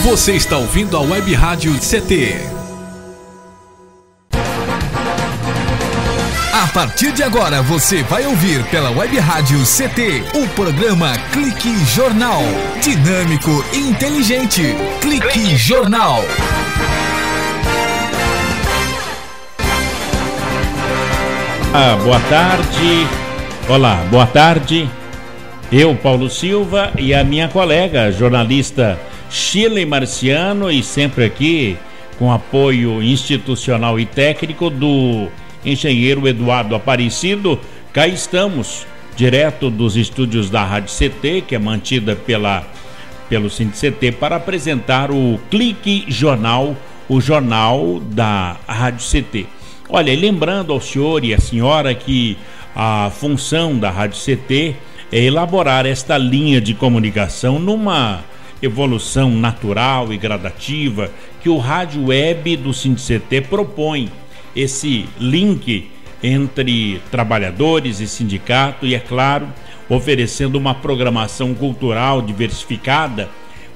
Você está ouvindo a Web Rádio CT. A partir de agora você vai ouvir pela Web Rádio CT o programa Clique Jornal. Dinâmico e inteligente. Clique Jornal. Boa tarde. Olá, boa tarde. Eu, Paulo Silva, e a minha colega, jornalista Shirley Marciano, e sempre aqui com apoio institucional e técnico do engenheiro Eduardo Aparecido. Cá estamos, direto dos estúdios da Rádio CT, que é mantida pelo CT, para apresentar o Clique Jornal, o jornal da Rádio CT. Olha, e lembrando ao senhor e à senhora que a função da Rádio CT é elaborar esta linha de comunicação numa evolução natural e gradativa que o Rádio Web do CT propõe. Esse link entre trabalhadores e sindicato e, é claro, oferecendo uma programação cultural diversificada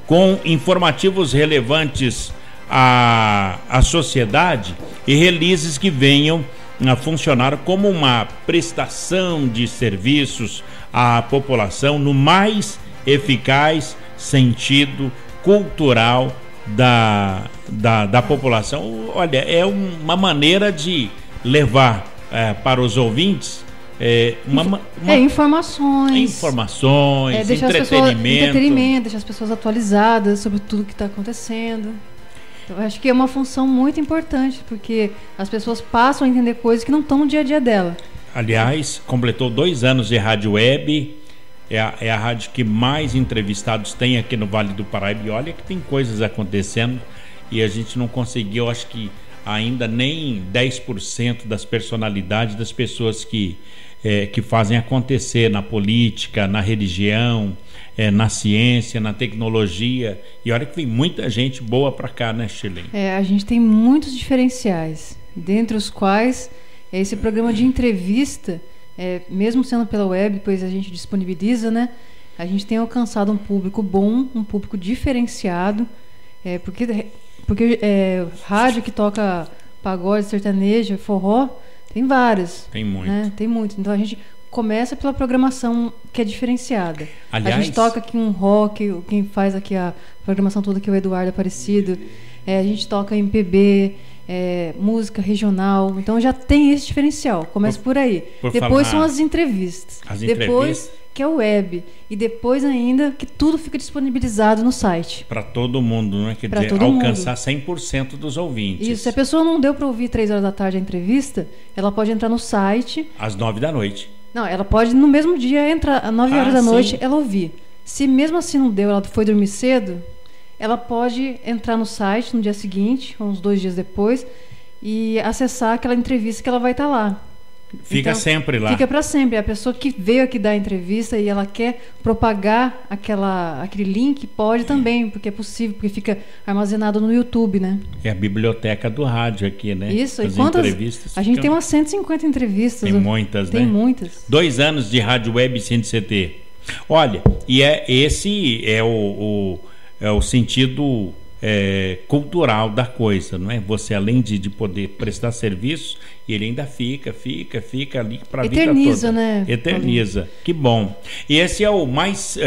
com informativos relevantes à sociedade e releases que venham a funcionar como uma prestação de serviços à população no mais eficaz sentido cultural da população. Olha, é uma maneira de levar para os ouvintes informações, deixar entretenimento, deixar as pessoas atualizadas sobre tudo que está acontecendo. Então, eu acho que é uma função muito importante, porque as pessoas passam a entender coisas que não estão no dia a dia dela. Aliás, completou 2 anos de rádio web. É a rádio que mais entrevistados tem aqui no Vale do Paraíba. E olha que tem coisas acontecendo e a gente não conseguiu, acho que ainda nem 10% das personalidades das pessoas que fazem acontecer na política, na religião, na ciência, na tecnologia. E olha que vem muita gente boa para cá, né, Shirley? A gente tem muitos diferenciais, dentre os quais esse programa de entrevista, mesmo sendo pela web, pois a gente disponibiliza, né? A gente tem alcançado um público bom, um público diferenciado, porque rádio que toca pagode, sertanejo, forró, tem várias. Tem muito. Né? Tem muito. Então a gente começa pela programação que é diferenciada. Aliás, a gente toca aqui um rock, quem faz aqui a programação toda aqui é o Eduardo Aparecido. A gente toca MPB, música regional. Então já tem esse diferencial. Começa por aí. Depois são as entrevistas. Depois que é o web. E depois ainda que tudo fica disponibilizado no site. Para todo mundo, né? Quer dizer, alcançar 100% dos ouvintes. Isso. Se a pessoa não deu para ouvir 3 horas da tarde a entrevista, ela pode entrar no site. Às 9 da noite. Não, ela pode no mesmo dia entrar às 9 horas da noite, ela ouvir. Se mesmo assim não deu, ela foi dormir cedo, ela pode entrar no site no dia seguinte, ou uns 2 dias depois, e acessar aquela entrevista que ela vai estar lá. Fica então, sempre lá. Fica para sempre. A pessoa que veio aqui dar a entrevista e ela quer propagar aquele link, pode também, porque é possível, porque fica armazenado no YouTube, né? É a biblioteca do rádio aqui, né? Isso. As e quantas entrevistas a gente tem umas 150 entrevistas. Tem muitas, né? Tem muitas. 2 anos de rádio web CT. Olha, e esse é o sentido cultural da coisa, não é? Você, além de poder prestar serviço, ele ainda fica ali para a vida toda. Eterniza, né? Eterniza. Que bom. E esse é o mais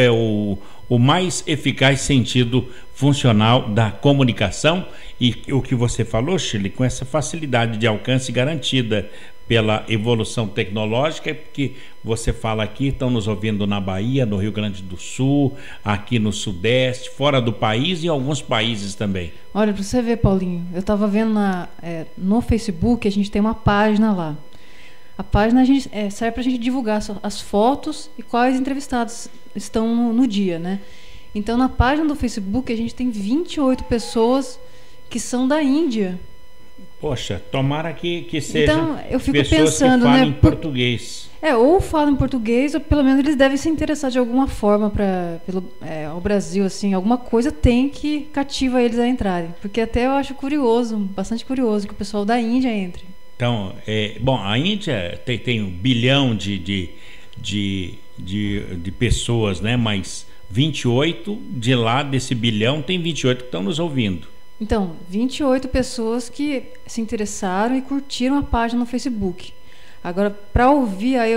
eficaz sentido funcional da comunicação, e o que você falou, Shirley, com essa facilidade de alcance garantida pela evolução tecnológica, porque você fala aqui, estão nos ouvindo na Bahia, no Rio Grande do Sul, aqui no Sudeste, fora do país e em alguns países também. Olha, para você ver, Paulinho, eu estava vendo no Facebook, a gente tem uma página lá. A página serve para a gente divulgar as fotos e quais entrevistados estão no dia, né? Então, na página do Facebook, a gente tem 28 pessoas que são da Índia. Poxa, tomara que sejam eu fico pessoas pensando, que falam né, em português. Ou falam em português, ou pelo menos eles devem se interessar de alguma forma ao Brasil, assim, alguma coisa tem que cativa eles a entrarem. Porque até eu acho curioso, bastante curioso, que o pessoal da Índia entre. Então, a Índia tem 1 bilhão de pessoas, né? Mas 28 de lá desse bilhão, tem 28 que estão nos ouvindo. Então, 28 pessoas que se interessaram e curtiram a página no Facebook. Agora, para ouvir, aí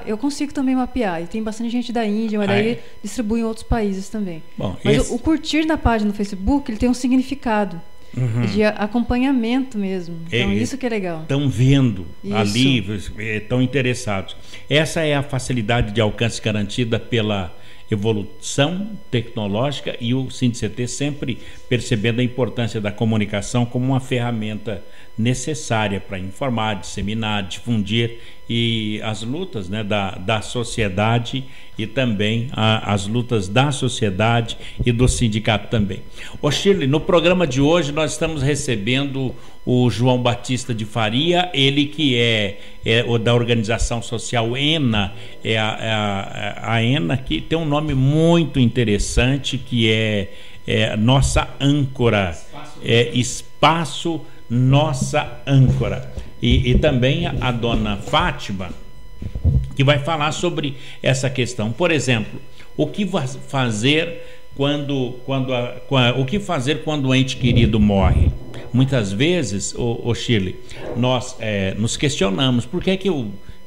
eu consigo também mapear. E tem bastante gente da Índia, mas daí distribui em outros países também. Bom, mas o curtir na página no Facebook, ele tem um significado de acompanhamento mesmo. Então, isso que é legal. Estão vendo ali, estão interessados. Essa é a facilidade de alcance garantida pela evolução tecnológica, e o SINDICT sempre percebendo a importância da comunicação como uma ferramenta necessária para informar, disseminar, difundir e as lutas, né, da sociedade, e também as lutas da sociedade e do sindicato também. Ô Shirley, no programa de hoje nós estamos recebendo o João Batista de Faria, ele que é o da organização social ENA, a ENA, que tem um nome muito interessante, que é Nossa Âncora, Espaço Nossa Âncora. E também a dona Fátima, que vai falar sobre essa questão. Por exemplo, o que fazer quando o ente querido morre? Muitas vezes, Shirley, nós nos questionamos: por que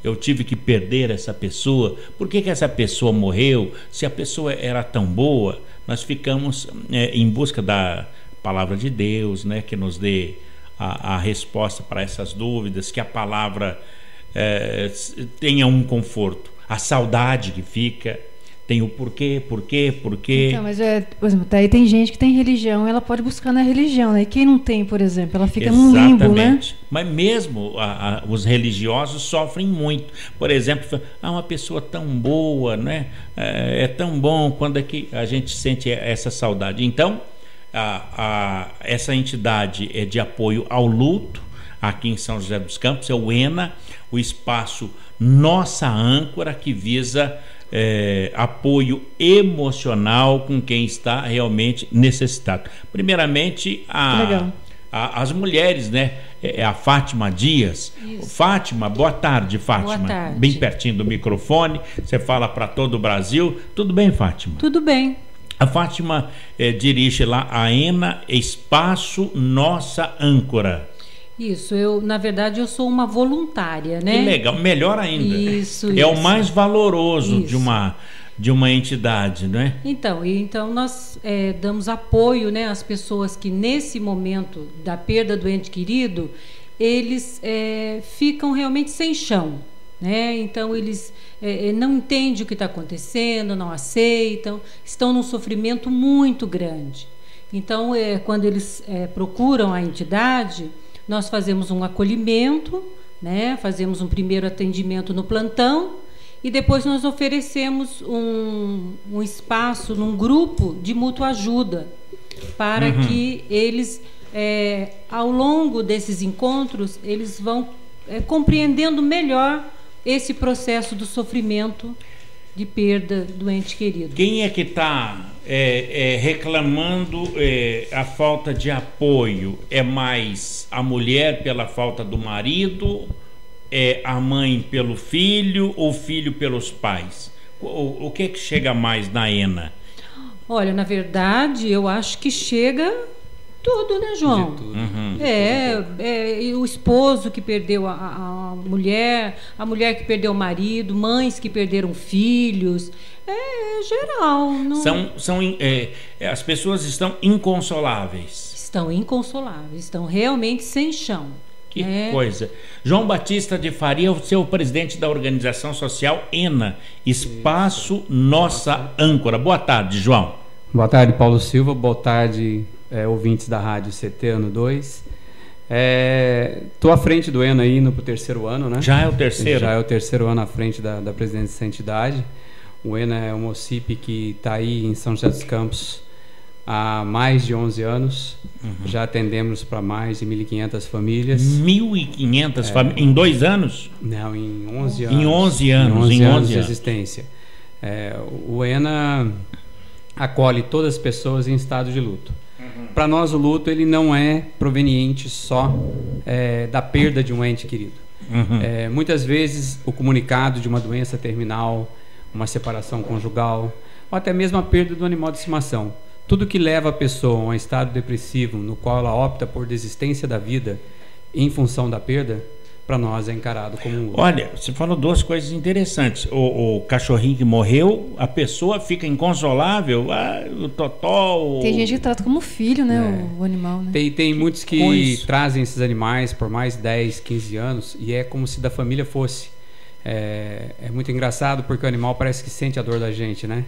eu tive que perder essa pessoa? Por que essa pessoa morreu? Se a pessoa era tão boa? Nós ficamos em busca da palavra de Deus, né, que nos dê a resposta para essas dúvidas, que a palavra tenha um conforto. A saudade que fica tem o porquê. Então, mas por exemplo, daí tem gente que tem religião, ela pode buscar na religião, né? E quem não tem, por exemplo, ela fica num limbo, né? Mas mesmo os religiosos sofrem muito. Por exemplo, uma pessoa tão boa, né? É tão bom, quando é que a gente sente essa saudade? Então, essa entidade é de apoio ao luto aqui em São José dos Campos, é o ENA, o espaço Nossa Âncora, que visa apoio emocional com quem está realmente necessitado. Primeiramente, as mulheres, né? A Fátima Dias. Isso. Fátima, boa tarde, Fátima. Boa tarde. Bem pertinho do microfone, você fala para todo o Brasil. Tudo bem, Fátima? Tudo bem. A Fátima dirige lá a ENA, Espaço Nossa Âncora. Isso, na verdade eu sou uma voluntária, né? Que legal, melhor ainda. Isso. O mais valoroso de uma entidade, não é? Então nós damos apoio, né, às pessoas que nesse momento da perda do ente querido, eles ficam realmente sem chão, né? Então eles não entendem o que está acontecendo, não aceitam, estão num sofrimento muito grande. Então quando eles procuram a entidade, nós fazemos um acolhimento, né? Fazemos um primeiro atendimento no plantão e depois nós oferecemos um espaço num grupo de mútua ajuda para que eles, ao longo desses encontros, eles vão compreendendo melhor esse processo do sofrimento de perda do ente querido. Quem é que está reclamando a falta de apoio? É mais a mulher pela falta do marido, a mãe pelo filho, ou o filho pelos pais? O que é que chega mais na ENA? Olha, na verdade, eu acho que chega tudo, né, João? De tudo. O esposo que perdeu a mulher que perdeu o marido, mães que perderam filhos, geral. Não... As pessoas estão inconsoláveis. Estão inconsoláveis, estão realmente sem chão. Que coisa. João Batista de Faria, o seu presidente da organização social ENA, Espaço Nossa Âncora. Boa tarde, João. Boa tarde, Paulo Silva. Boa tarde, ouvintes da Rádio CT Ano 2. Estou à frente do ENA aí, indo para o terceiro ano, né? Já é o terceiro? Já é o terceiro ano à frente da presidência dessa entidade. O ENA é um OCIP que está aí em São José dos Campos há mais de 11 anos. Já atendemos para mais de 1.500 famílias. 1.500 famílias? Em 2 anos? Não, em 11 anos. Em 11 anos. Em 11 anos de existência. O ENA acolhe todas as pessoas em estado de luto. Para nós, o luto ele não é proveniente só da perda de um ente querido. Muitas vezes, o comunicado de uma doença terminal, uma separação conjugal, ou até mesmo a perda do animal de estimação. Tudo que leva a pessoa a um estado depressivo, no qual ela opta por desistência da vida em função da perda, para nós é encarado como um luto. Olha, você falou duas coisas interessantes. O cachorrinho que morreu, a pessoa fica inconsolável, o totó... Tem gente que trata como filho, né, o animal, né? Tem muitos que trazem esses animais por mais 10, 15 anos e é como se da família fosse. É muito engraçado porque o animal parece que sente a dor da gente, né?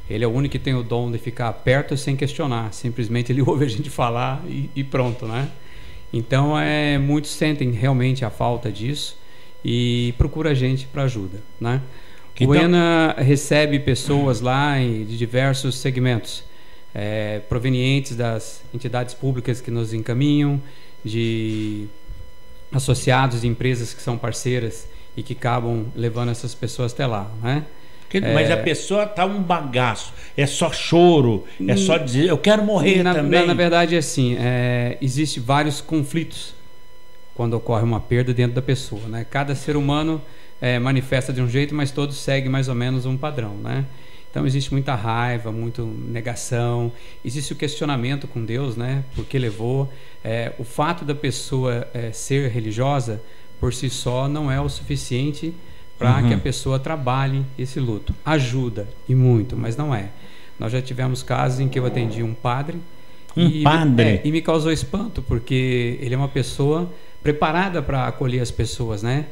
Ele é o único que tem o dom de ficar perto sem questionar. Simplesmente ele ouve a gente falar e pronto, né? Então, muitos sentem realmente a falta disso e procura a gente para ajuda, né? O ENA recebe pessoas lá de diversos segmentos, provenientes das entidades públicas que nos encaminham, de associados de empresas que são parceiras e que acabam levando essas pessoas até lá, né? Mas a pessoa tá um bagaço, é só choro, é só dizer, eu quero morrer também. Na verdade, é assim, existe vários conflitos quando ocorre uma perda dentro da pessoa, né? Cada ser humano manifesta de um jeito, mas todos seguem mais ou menos um padrão, né? Então existe muita raiva, muita negação, existe o questionamento com Deus, né? Por que levou? O fato da pessoa ser religiosa por si só não é o suficiente para que a pessoa trabalhe esse luto. Ajuda, e muito, mas não é. Nós já tivemos casos em que eu atendi um padre. E me causou espanto, porque ele é uma pessoa preparada para acolher as pessoas, né?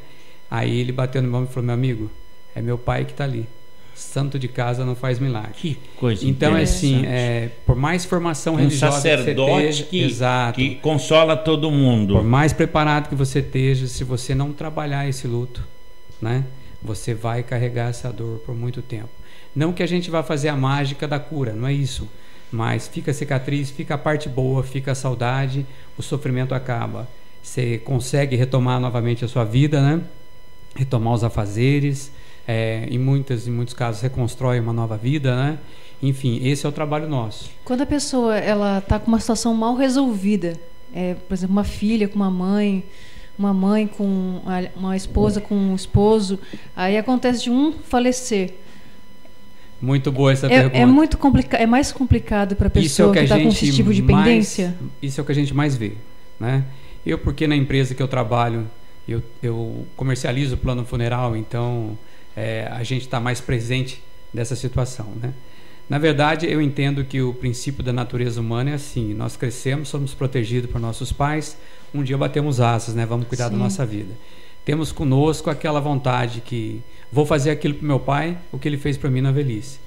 Aí ele bateu no meu ombro e falou, meu amigo, é meu pai que está ali. Santo de casa não faz milagre. Que coisa então, assim, por mais formação religiosa sacerdote que você esteja, que consola todo mundo. Por mais preparado que você esteja, se você não trabalhar esse luto, né? Você vai carregar essa dor por muito tempo. Não que a gente vá fazer a mágica da cura, não é isso. Mas fica a cicatriz, fica a parte boa, fica a saudade, o sofrimento acaba. Você consegue retomar novamente a sua vida, né? Retomar os afazeres, em muitos casos reconstrói uma nova vida, né? Enfim, esse é o trabalho nosso. Quando a pessoa está com uma situação mal resolvida, por exemplo, uma filha com uma mãe com uma esposa com um esposo, aí acontece de um falecer. Muito boa essa pergunta. É muito complicado, é mais complicado para a pessoa que está com esse tipo de pendência? Isso é o que a gente mais vê, né? Porque na empresa que eu trabalho, eu comercializo o plano funeral, então a gente está mais presente nessa situação, né? Na verdade, eu entendo que o princípio da natureza humana é assim: nós crescemos, somos protegidos por nossos pais, um dia batemos asas, né? Vamos cuidar da nossa vida. Temos conosco aquela vontade que vou fazer aquilo para meu pai, o que ele fez para mim na velhice.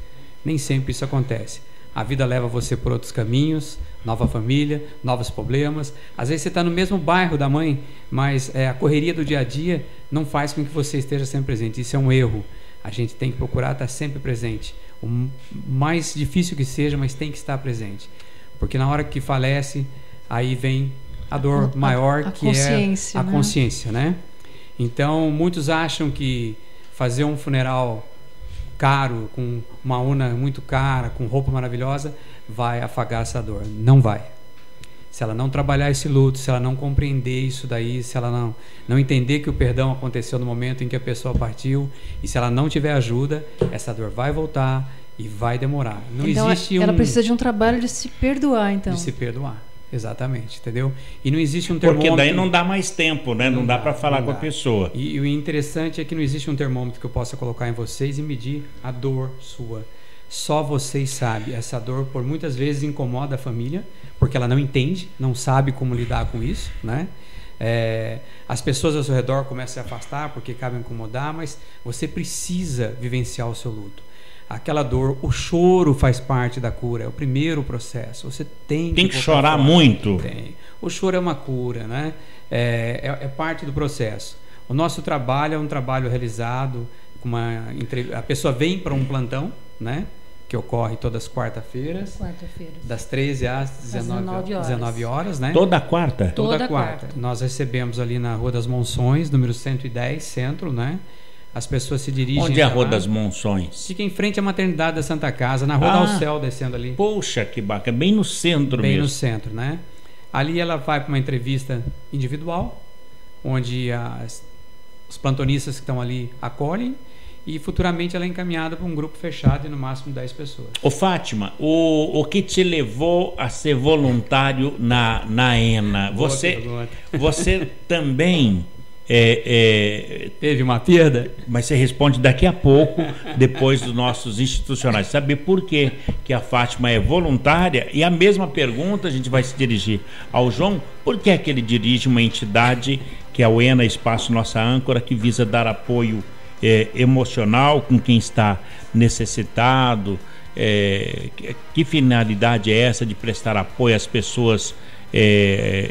Nem sempre isso acontece. A vida leva você por outros caminhos, nova família, novos problemas. Às vezes você está no mesmo bairro da mãe, mas a correria do dia a dia não faz com que você esteja sempre presente. Isso é um erro. A gente tem que procurar estar sempre presente. O mais difícil que seja, mas tem que estar presente. Porque na hora que falece, aí vem a dor maior, que é a consciência, né? Então, muitos acham que fazer um funeral caro, com uma urna muito cara, com roupa maravilhosa, vai afagar essa dor. Não vai. Se ela não trabalhar esse luto, se ela não compreender isso daí, se ela não entender que o perdão aconteceu no momento em que a pessoa partiu, e se ela não tiver ajuda, essa dor vai voltar e vai demorar. Não então, existe ela precisa de um trabalho de se perdoar, então. De se perdoar. Exatamente, entendeu? E não existe um termômetro... Porque daí não dá mais tempo, né? Não dá para falar com a pessoa. E o interessante é que não existe um termômetro que eu possa colocar em vocês e medir a dor sua. Só vocês sabem. Essa dor, por muitas vezes, incomoda a família, porque ela não entende, não sabe como lidar com isso, né? As pessoas ao seu redor começam a se afastar porque acabam incomodar, mas você precisa vivenciar o seu luto. Aquela dor, o choro faz parte da cura, é o primeiro processo. Você tem que chorar muito. Tem. O choro é uma cura, né? É parte do processo. O nosso trabalho é um trabalho realizado a pessoa vem para um plantão, né? Que ocorre todas as quarta-feiras, das 13 às 19 horas, né? Toda quarta? Toda quarta. Nós recebemos ali na Rua das Monções, número 110, centro, né? As pessoas se dirigem... Onde é a Rua das Monções? Fica em frente à maternidade da Santa Casa, na Rua do Alceu, descendo ali. Poxa, que bacana, bem no centro mesmo. Bem no centro, né? Ali ela vai para uma entrevista individual, onde os plantonistas que estão ali acolhem, e futuramente ela é encaminhada para um grupo fechado e no máximo 10 pessoas. Ô Fátima, o que te levou a ser voluntário na ENA? Você também teve uma perda? Mas você responde daqui a pouco, depois dos nossos institucionais. Saber por que a Fátima é voluntária, e a mesma pergunta a gente vai se dirigir ao João: por que é que ele dirige uma entidade que é o ENA Espaço Nossa Âncora, que visa dar apoio emocional com quem está necessitado? Que finalidade é essa de prestar apoio às pessoas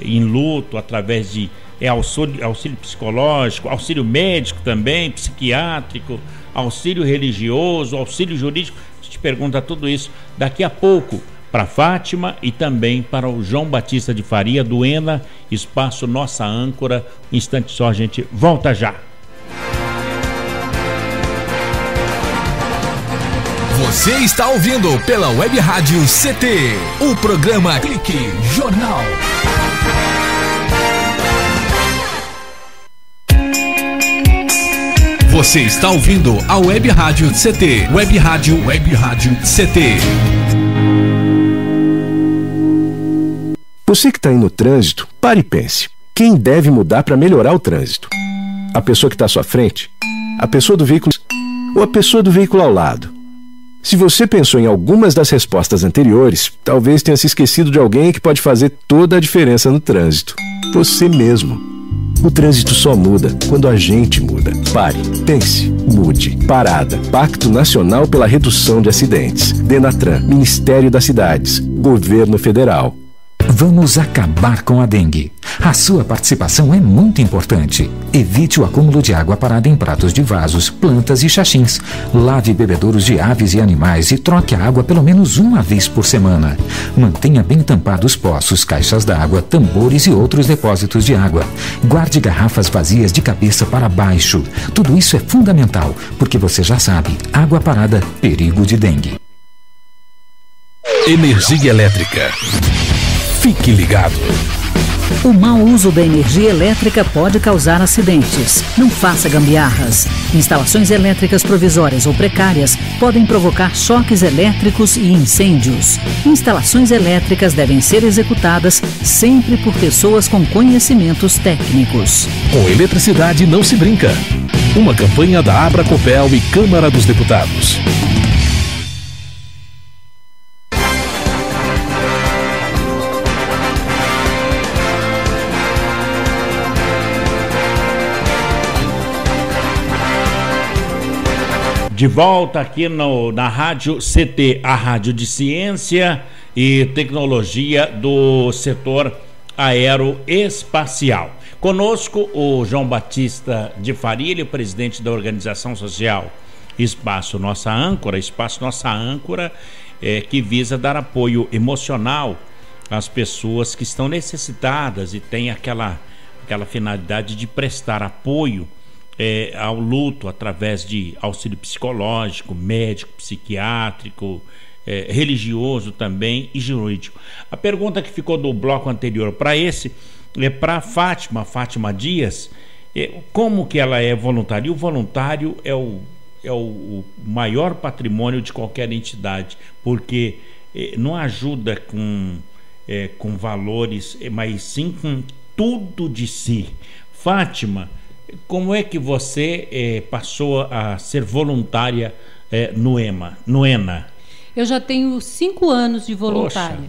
em luto, através de auxílio psicológico, auxílio médico também, psiquiátrico, auxílio religioso, auxílio jurídico? A gente pergunta tudo isso daqui a pouco para Fátima e também para o João Batista de Faria, do ENA Espaço Nossa Âncora. Um instante só, a gente volta já. Você está ouvindo pela Web Rádio CT, o programa Clique Jornal. Você está ouvindo a Web Rádio CT, Web Rádio CT. Você que está aí no trânsito, pare e pense. Quem deve mudar para melhorar o trânsito? A pessoa que está à sua frente? A pessoa do veículo? Ou a pessoa do veículo ao lado? Se você pensou em algumas das respostas anteriores, talvez tenha se esquecido de alguém que pode fazer toda a diferença no trânsito. Você mesmo. O trânsito só muda quando a gente muda. Pare, pense, mude. Parada. Pacto Nacional pela Redução de Acidentes. Denatran, Ministério das Cidades, Governo Federal. Vamos acabar com a dengue. A sua participação é muito importante. Evite o acúmulo de água parada em pratos de vasos, plantas e xaxins. Lave bebedouros de aves e animais e troque a água pelo menos uma vez por semana. Mantenha bem tampados poços, caixas d'água, tambores e outros depósitos de água. Guarde garrafas vazias de cabeça para baixo. Tudo isso é fundamental, porque você já sabe, água parada, perigo de dengue. Energia elétrica. Fique ligado. O mau uso da energia elétrica pode causar acidentes. Não faça gambiarras. Instalações elétricas provisórias ou precárias podem provocar choques elétricos e incêndios. Instalações elétricas devem ser executadas sempre por pessoas com conhecimentos técnicos. Com eletricidade não se brinca. Uma campanha da Abracopel e Câmara dos Deputados. De volta aqui na Rádio CT, a rádio de ciência e tecnologia do setor aeroespacial. Conosco o João Batista de Faria, ele é presidente da organização social Espaço Nossa Âncora. Espaço Nossa Âncora que visa dar apoio emocional às pessoas que estão necessitadas e tem aquela finalidade de prestar apoio ao luto através de auxílio psicológico, médico, psiquiátrico, religioso também e jurídico. A pergunta que ficou do bloco anterior para esse é para Fátima Dias. Como que ela é voluntária? E o voluntário é o maior patrimônio de qualquer entidade, porque não ajuda com valores, mas sim com tudo de si. Fátima, como é que você passou a ser voluntária no ENA? Eu já tenho 5 anos de voluntária.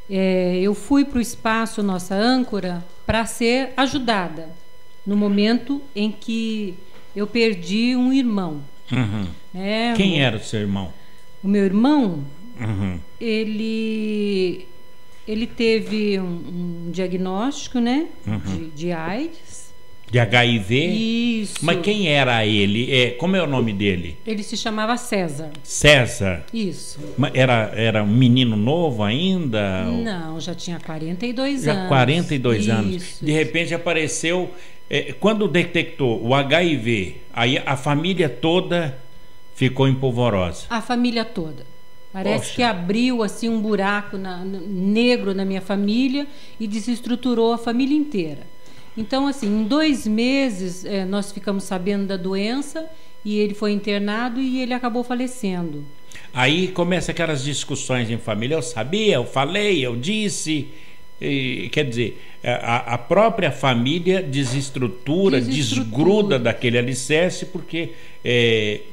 Eu fui para o Espaço Nossa Âncora para ser ajudada no momento em que eu perdi um irmão. Uhum. Quem era o seu irmão? O meu irmão, uhum. ele teve um diagnóstico, né, uhum. de AIDS. De HIV? Isso. Mas quem era ele? Como é o nome dele? Ele se chamava César. César? Isso. Mas era um menino novo ainda? Não, já tinha 42 já anos. Já 42 anos. Isso. De repente apareceu... quando detectou o HIV, aí a família toda ficou em polvorosa. A família toda. Parece Poxa. que abriu assim um buraco negro na minha família e desestruturou a família inteira. Então, assim, em 2 meses nós ficamos sabendo da doença e ele foi internado e ele acabou falecendo. Aí começa aquelas discussões em família. Eu sabia, eu falei, eu disse. Quer dizer, a própria família desestrutura, desgruda daquele alicerce, porque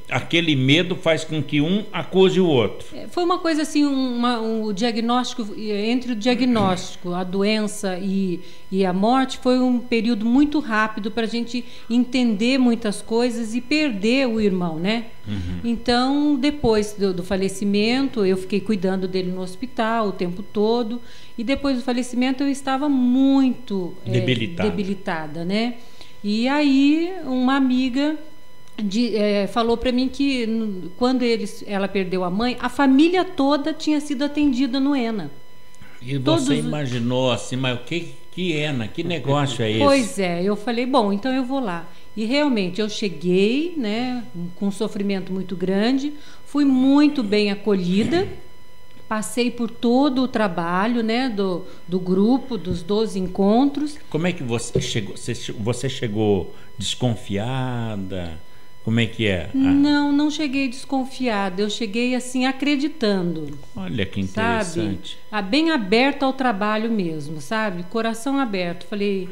aquele medo faz com que um acuse o outro. Foi uma coisa assim, o diagnóstico, entre o diagnóstico, a doença e a morte, foi um período muito rápido para a gente entender muitas coisas e perder o irmão, né? Então, depois do falecimento, eu fiquei cuidando dele no hospital o tempo todo, e depois do falecimento eu estava muito debilitada, né? E aí uma amiga falou para mim que quando ela perdeu a mãe, a família toda tinha sido atendida no ENA. E você imaginou assim, mas o que ENA? Que negócio é esse? Pois é, eu falei, bom, então eu vou lá. E realmente eu cheguei, né, com um sofrimento muito grande, fui muito bem acolhida, passei por todo o trabalho, né, do grupo, dos 12 encontros. Como é que você chegou? Você chegou desconfiada? Como é que é? Não cheguei desconfiada, eu cheguei assim acreditando. Olha que interessante. Sabe? Bem aberta ao trabalho mesmo, sabe? Coração aberto. Falei,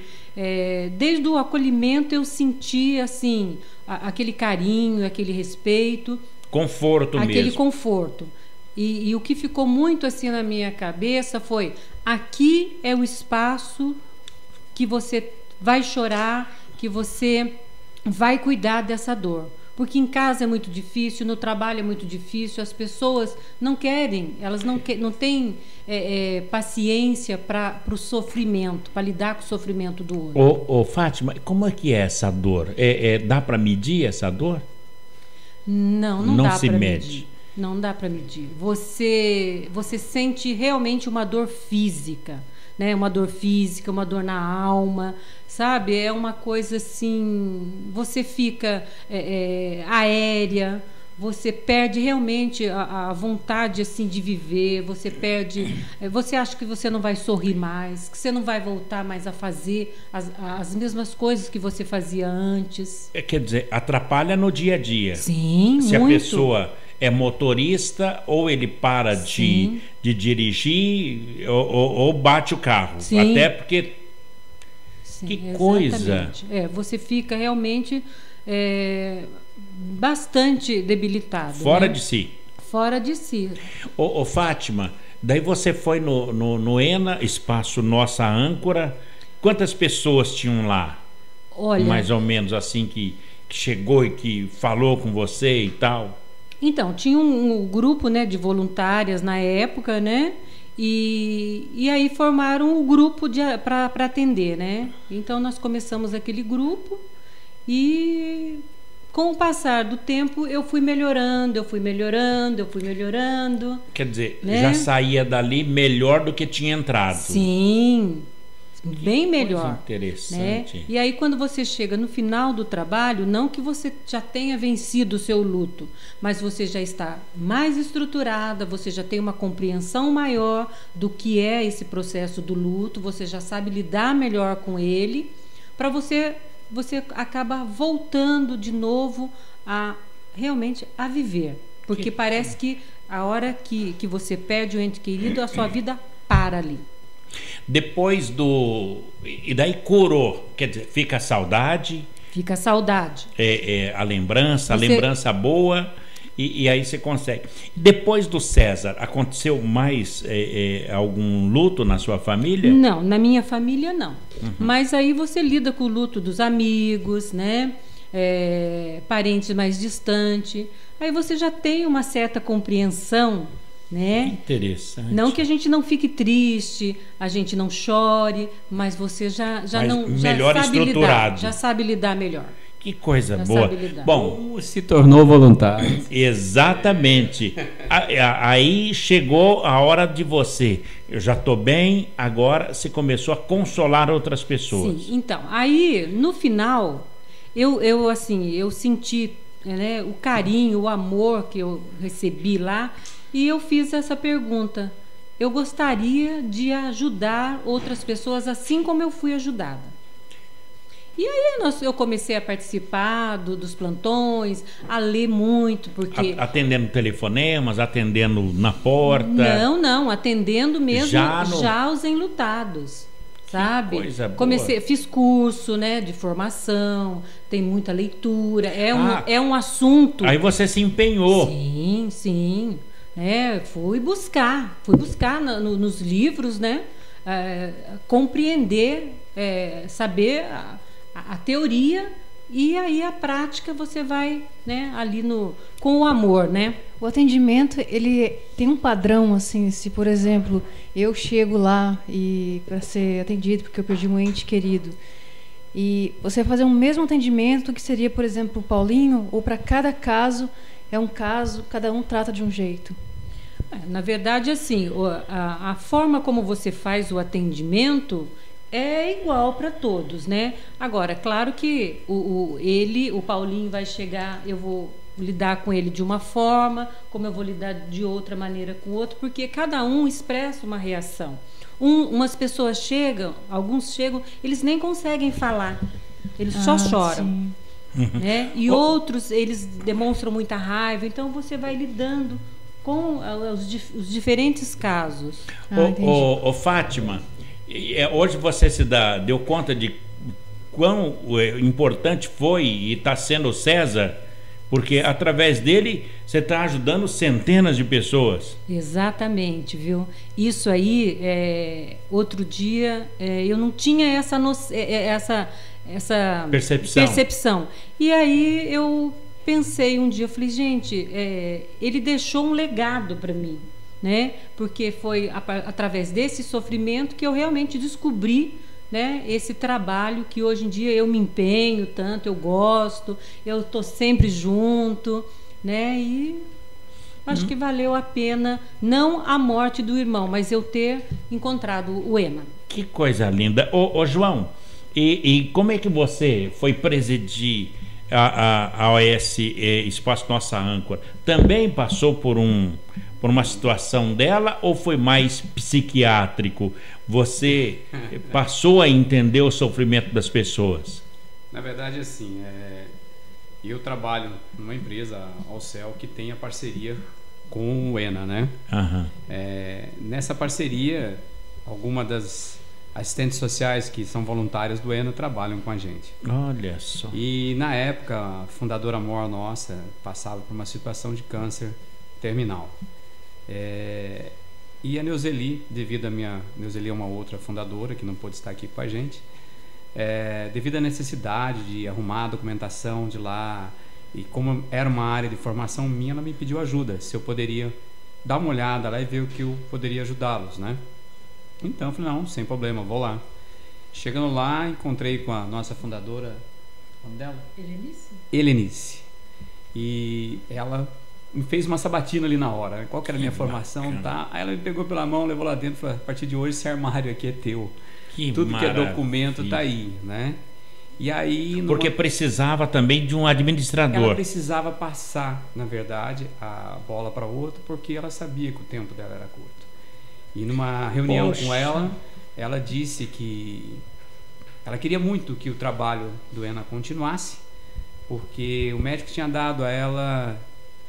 desde o acolhimento eu senti assim aquele carinho, aquele respeito. Conforto mesmo. Aquele conforto. E o que ficou muito assim na minha cabeça foi: aqui é o espaço que você vai chorar, que você vai cuidar dessa dor. Porque em casa é muito difícil, no trabalho é muito difícil, as pessoas não querem, elas não têm paciência para o sofrimento, para lidar com o sofrimento do outro. Ô Fátima, como é que é essa dor? Dá para medir essa dor? Não dá para medir. Não dá para medir. Você sente realmente uma dor física, né? Uma dor física, uma dor na alma, sabe? É uma coisa assim, você fica aérea, você perde realmente a vontade assim de viver, você perde, você acha que você não vai sorrir mais, que você não vai voltar mais a fazer as mesmas coisas que você fazia antes. Quer dizer, atrapalha no dia a dia. Sim, se muito. A pessoa é motorista, ou ele para de dirigir ou bate o carro. Sim. Até porque... Sim, que exatamente. coisa! Você fica realmente bastante debilitado. Fora, né? De si. Fora de si. Ô Fátima, daí você foi no ENA, Espaço Nossa Âncora. Quantas pessoas tinham lá? Olha, mais ou menos assim, que chegou e que falou com você e tal? Então, tinha um grupo, né, de voluntárias na época, né? E aí formaram um grupo para atender, né? Então nós começamos aquele grupo e com o passar do tempo eu fui melhorando. Quer dizer, né? Já saía dali melhor do que tinha entrado. Sim, bem melhor. Interessante. Né? E aí quando você chega no final do trabalho, não que você já tenha vencido o seu luto, mas você já está mais estruturada, você já tem uma compreensão maior do que é esse processo do luto, você já sabe lidar melhor com ele, para você acaba voltando de novo realmente a viver. Porque parece que a hora que você perde o ente querido, a sua vida para ali. Depois e daí curou, quer dizer, fica a saudade. Fica a saudade. A lembrança boa, e aí você consegue. Depois do César, aconteceu mais algum luto na sua família? Não, na minha família não. Uhum. Mas aí você lida com o luto dos amigos, né? Parentes mais distantes. Aí você já tem uma certa compreensão, né? Interessante. Não que a gente não fique triste, a gente não chore, mas você já melhor sabe estruturado. Já sabe lidar melhor. Que coisa boa. Bom, se tornou voluntário. Exatamente. Aí chegou a hora de você. Eu já estou bem, agora você começou a consolar outras pessoas. Sim, então, aí no final eu senti, né, o carinho, o amor que eu recebi lá. E eu fiz essa pergunta: eu gostaria de ajudar outras pessoas assim como eu fui ajudada. E aí eu comecei a participar dos plantões, a ler muito, porque... Atendendo telefonemas, atendendo na porta? Não, atendendo mesmo já os enlutados, sabe? Coisa boa. Fiz curso, né, de formação, tem muita leitura, é um assunto... Aí você se empenhou. Sim, fui buscar nos livros, né, compreender, saber a teoria, e aí a prática você vai, né, ali com o amor, né? O atendimento, ele tem um padrão, assim, se, por exemplo, eu chego lá e para ser atendido porque eu perdi um ente querido, e você fazer o mesmo atendimento que seria, por exemplo, o Paulinho, ou para cada caso, é um caso, cada um trata de um jeito? Na verdade, assim, a forma como você faz o atendimento é igual para todos, né? Agora, claro que o Paulinho vai chegar, eu vou lidar com ele de uma forma, como eu vou lidar de outra maneira com o outro, porque cada um expressa uma reação. Umas pessoas alguns chegam, eles nem conseguem falar, eles só choram. Né? E outros, eles demonstram muita raiva, então você vai lidando com os diferentes casos. Fátima, hoje você deu conta de quão importante foi e está sendo o César, porque através dele você está ajudando centenas de pessoas. Exatamente, viu? Isso aí, outro dia, eu não tinha essa percepção. E aí eu pensei um dia, eu falei, gente, ele deixou um legado para mim, né? Porque foi através desse sofrimento que eu realmente descobri, né, esse trabalho que hoje em dia eu me empenho tanto, eu gosto, eu estou sempre junto, né? E acho que valeu a pena, não a morte do irmão, mas eu ter encontrado o Ena. Que coisa linda. Ô João, e como é que você foi presidir a OS Espaço Nossa Âncora? Também passou por uma situação dela ou foi mais psiquiátrico? Você passou a entender o sofrimento das pessoas? Na verdade, assim, eu trabalho numa empresa, Alcel, que tem a parceria com o Ena, né? Uhum. Nessa parceria, algumas das assistentes sociais que são voluntárias do Ena trabalham com a gente. Olha só. E na época, a fundadora maior nossa passava por uma situação de câncer terminal. E a Neuzeli, devido a Neuzeli é uma outra fundadora que não pôde estar aqui com a gente, devido à necessidade de arrumar a documentação de lá, e como era uma área de formação minha, ela me pediu ajuda, se eu poderia dar uma olhada lá e ver o que eu poderia ajudá-los, né? Então eu falei, não, sem problema, vou lá. Chegando lá, encontrei com a nossa fundadora, o nome dela? Helenice. E ela me fez uma sabatina ali na hora. Qual que era a minha formação? Tá? Aí ela me pegou pela mão, levou lá dentro e falou, a partir de hoje esse armário aqui é teu. Tudo que é documento tá aí, né? E aí... Porque precisava também de um administrador. Ela precisava passar, na verdade, a bola para outro, porque ela sabia que o tempo dela era curto. E numa reunião com ela disse que ela queria muito que o trabalho do Ena continuasse, porque o médico tinha dado a ela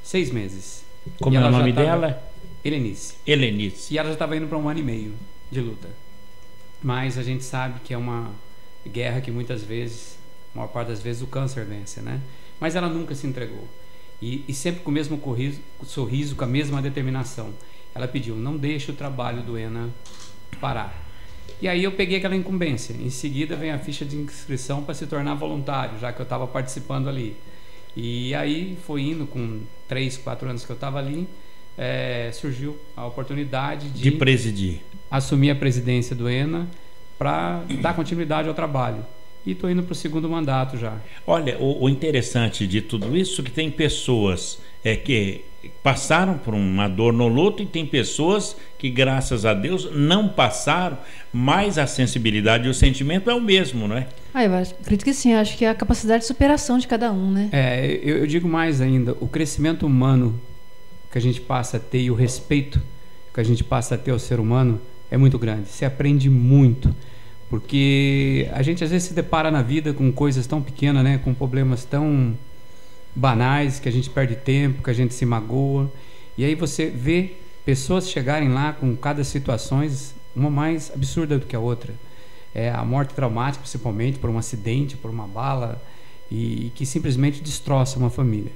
6 meses. Como é o nome dela? Helenice. Helenice. E ela já estava indo para 1 ano e meio de luta. Mas a gente sabe que é uma guerra que muitas vezes, a maior parte das vezes, o câncer vence, né? Mas ela nunca se entregou. E sempre com o mesmo sorriso, com a mesma determinação. Ela pediu, não deixe o trabalho do Ena parar. E aí eu peguei aquela incumbência. Em seguida vem a ficha de inscrição para se tornar voluntário, já que eu estava participando ali. E aí foi indo, com 3, 4 anos que eu estava ali, surgiu a oportunidade de presidir, assumir a presidência do Ena para dar continuidade ao trabalho. E estou indo para o 2º mandato já. Olha, o interessante de tudo isso é que tem pessoas que passaram por uma dor no luto e tem pessoas que, graças a Deus, não passaram, mas a sensibilidade e o sentimento é o mesmo, não é? Eu acredito que sim, acho que é a capacidade de superação de cada um, né? Eu digo mais ainda, o crescimento humano que a gente passa a ter e o respeito que a gente passa a ter ao ser humano é muito grande. Se aprende muito, Porque a gente às vezes se depara na vida com coisas tão pequenas, né? Com problemas tão banais, que a gente perde tempo, que a gente se magoa. E aí você vê pessoas chegarem lá com cada situações, uma mais absurda do que a outra. A morte traumática, principalmente por um acidente, por uma bala, e que simplesmente destroça uma família.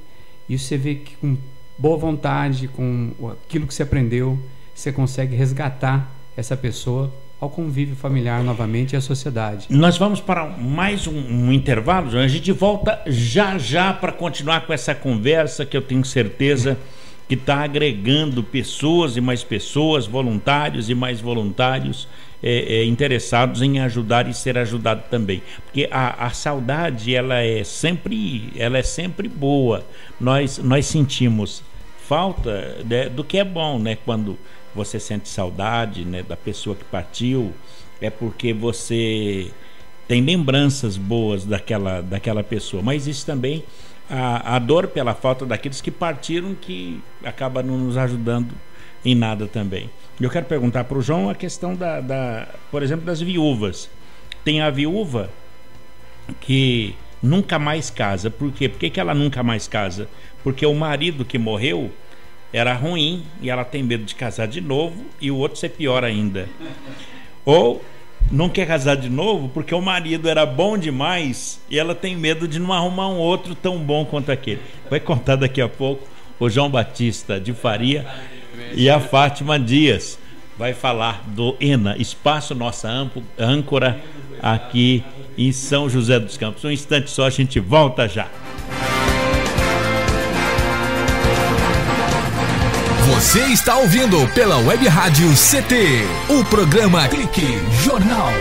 Isso você vê que com boa vontade, com aquilo que você aprendeu, você consegue resgatar essa pessoa ao convívio familiar novamente e à sociedade. Nós vamos para mais um intervalo, João. A gente volta já para continuar com essa conversa que eu tenho certeza que está agregando pessoas e mais pessoas, voluntários e mais voluntários interessados em ajudar e ser ajudado também. Porque a saudade ela é sempre boa. Nós sentimos falta, né, do que é bom, né? Quando você sente saudade, né, da pessoa que partiu, é porque você tem lembranças boas daquela pessoa. Mas isso também, a dor pela falta daqueles que partiram, que acaba não nos ajudando em nada também. Eu quero perguntar para o João a questão por exemplo, das viúvas. Tem a viúva que nunca mais casa. Por quê? Por que ela nunca mais casa? Porque o marido que morreu era ruim e ela tem medo de casar de novo e o outro ser pior ainda. Ou não quer casar de novo porque o marido era bom demais e ela tem medo de não arrumar um outro tão bom quanto aquele. Vai contar daqui a pouco o João Batista de Faria, e a Fátima Dias vai falar do ENA, Espaço Nossa Âncora, aqui em São José dos Campos. Um instante só, a gente volta já. Você está ouvindo pela Web Rádio CT, o programa Clique Jornal.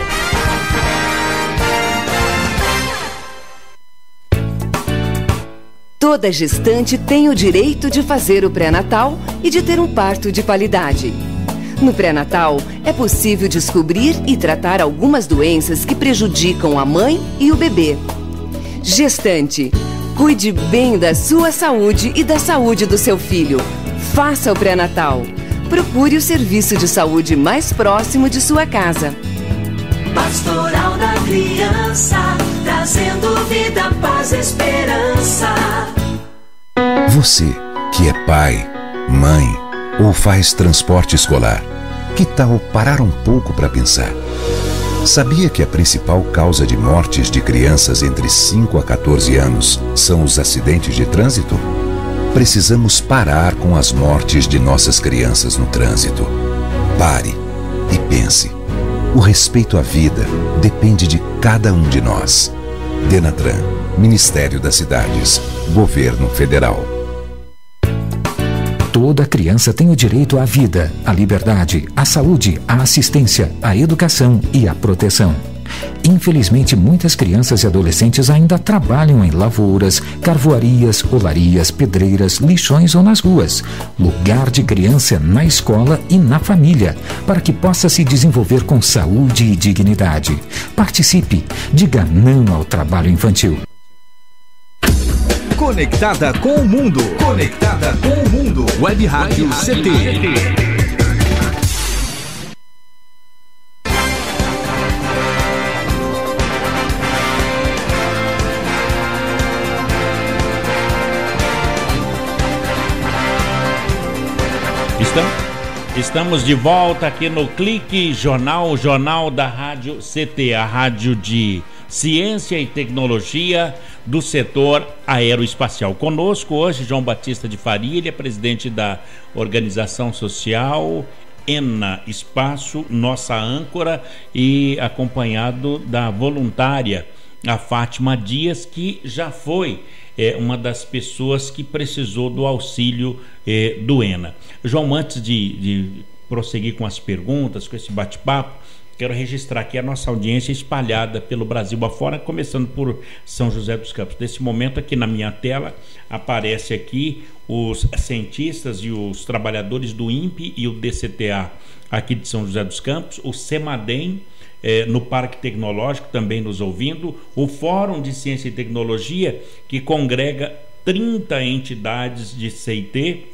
Toda gestante tem o direito de fazer o pré-natal e de ter um parto de qualidade. No pré-natal, é possível descobrir e tratar algumas doenças que prejudicam a mãe e o bebê. Gestante, cuide bem da sua saúde e da saúde do seu filho. Faça o pré-natal. Procure o serviço de saúde mais próximo de sua casa. Pastoral da Criança, trazendo vida, paz e esperança. Você que é pai, mãe ou faz transporte escolar, que tal parar um pouco para pensar? Sabia que a principal causa de mortes de crianças entre 5 a 14 anos são os acidentes de trânsito? Precisamos parar com as mortes de nossas crianças no trânsito. Pare e pense. O respeito à vida depende de cada um de nós. Denatran, Ministério das Cidades, Governo Federal. Toda criança tem o direito à vida, à liberdade, à saúde, à assistência, à educação e à proteção. Infelizmente, muitas crianças e adolescentes ainda trabalham em lavouras, carvoarias, olarias, pedreiras, lixões ou nas ruas. Lugar de criança é na escola e na família, para que possa se desenvolver com saúde e dignidade. Participe, diga não ao trabalho infantil. Conectada com o mundo. Conectada com o mundo. Web Rádio CT. Estamos de volta aqui no Clique Jornal, o jornal da Rádio CT, a rádio de ciência e tecnologia do setor aeroespacial. Conosco hoje, João Batista de Faria, ele é presidente da organização social ENA, Espaço Nossa Âncora, e acompanhado da voluntária, a Fátima Dias, que já foi uma das pessoas que precisou do auxílio do ENA. João, antes de prosseguir com as perguntas, com esse bate-papo, quero registrar aqui a nossa audiência espalhada pelo Brasil afora, começando por São José dos Campos. Nesse momento, aqui na minha tela, aparece aqui os cientistas e os trabalhadores do INPE e o DCTA aqui de São José dos Campos, o CEMADEM, no Parque Tecnológico também nos ouvindo, o Fórum de Ciência e Tecnologia, que congrega 30 entidades de CIT,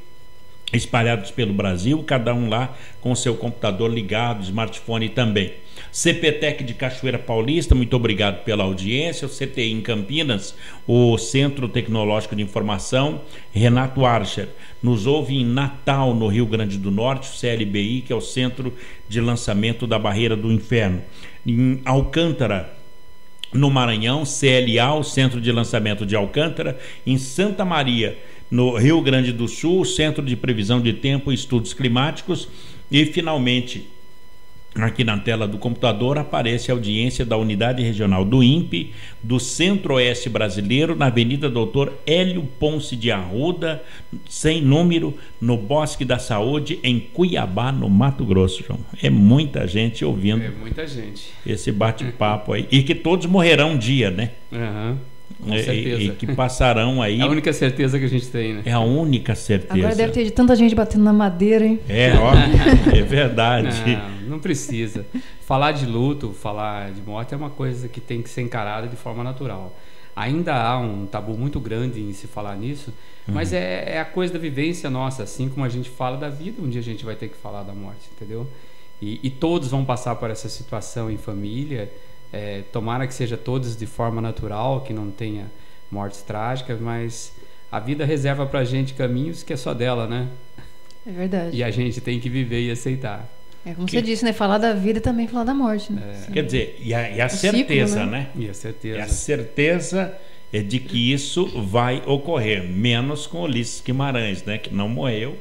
espalhados pelo Brasil, cada um lá com o seu computador ligado, smartphone também. CPTEC de Cachoeira Paulista, muito obrigado pela audiência. O CTI em Campinas, o Centro Tecnológico de Informação, Renato Archer. Nos ouve em Natal, no Rio Grande do Norte, o CLBI, que é o Centro de Lançamento da Barreira do Inferno. Em Alcântara, no Maranhão, CLA, o Centro de Lançamento de Alcântara. Em Santa Maria, no Rio Grande do Sul, o Centro de Previsão de Tempo e Estudos Climáticos. E, finalmente, aqui na tela do computador aparece a audiência da Unidade Regional do INPE, do Centro-Oeste Brasileiro, na Avenida Doutor Hélio Ponce de Arruda, sem número, no Bosque da Saúde, em Cuiabá, no Mato Grosso, João. É muita gente ouvindo. É muita gente. Esse bate-papo aí. E que todos morrerão um dia, né? Aham. Com certeza. E que passarão aí. É a única certeza que a gente tem, né? É a única certeza. Agora deve ter de tanta gente batendo na madeira, hein? É verdade. Não precisa. Falar de luto, falar de morte é uma coisa que tem que ser encarada de forma natural. Ainda há um tabu muito grande em se falar nisso, mas é a coisa da vivência nossa. Assim como a gente fala da vida, um dia a gente vai ter que falar da morte, entendeu? E todos vão passar por essa situação em família. Tomara que seja todos de forma natural, que não tenha mortes trágicas, mas a vida reserva pra gente caminhos que é só dela, né? É verdade. E a gente tem que viver e aceitar. Como você disse, né? Falar da vida e também falar da morte, né? Quer dizer, e a certeza, ciclo, né? E a certeza. E a certeza é de que isso vai ocorrer, menos com Ulisses Guimarães, né? Que não morreu.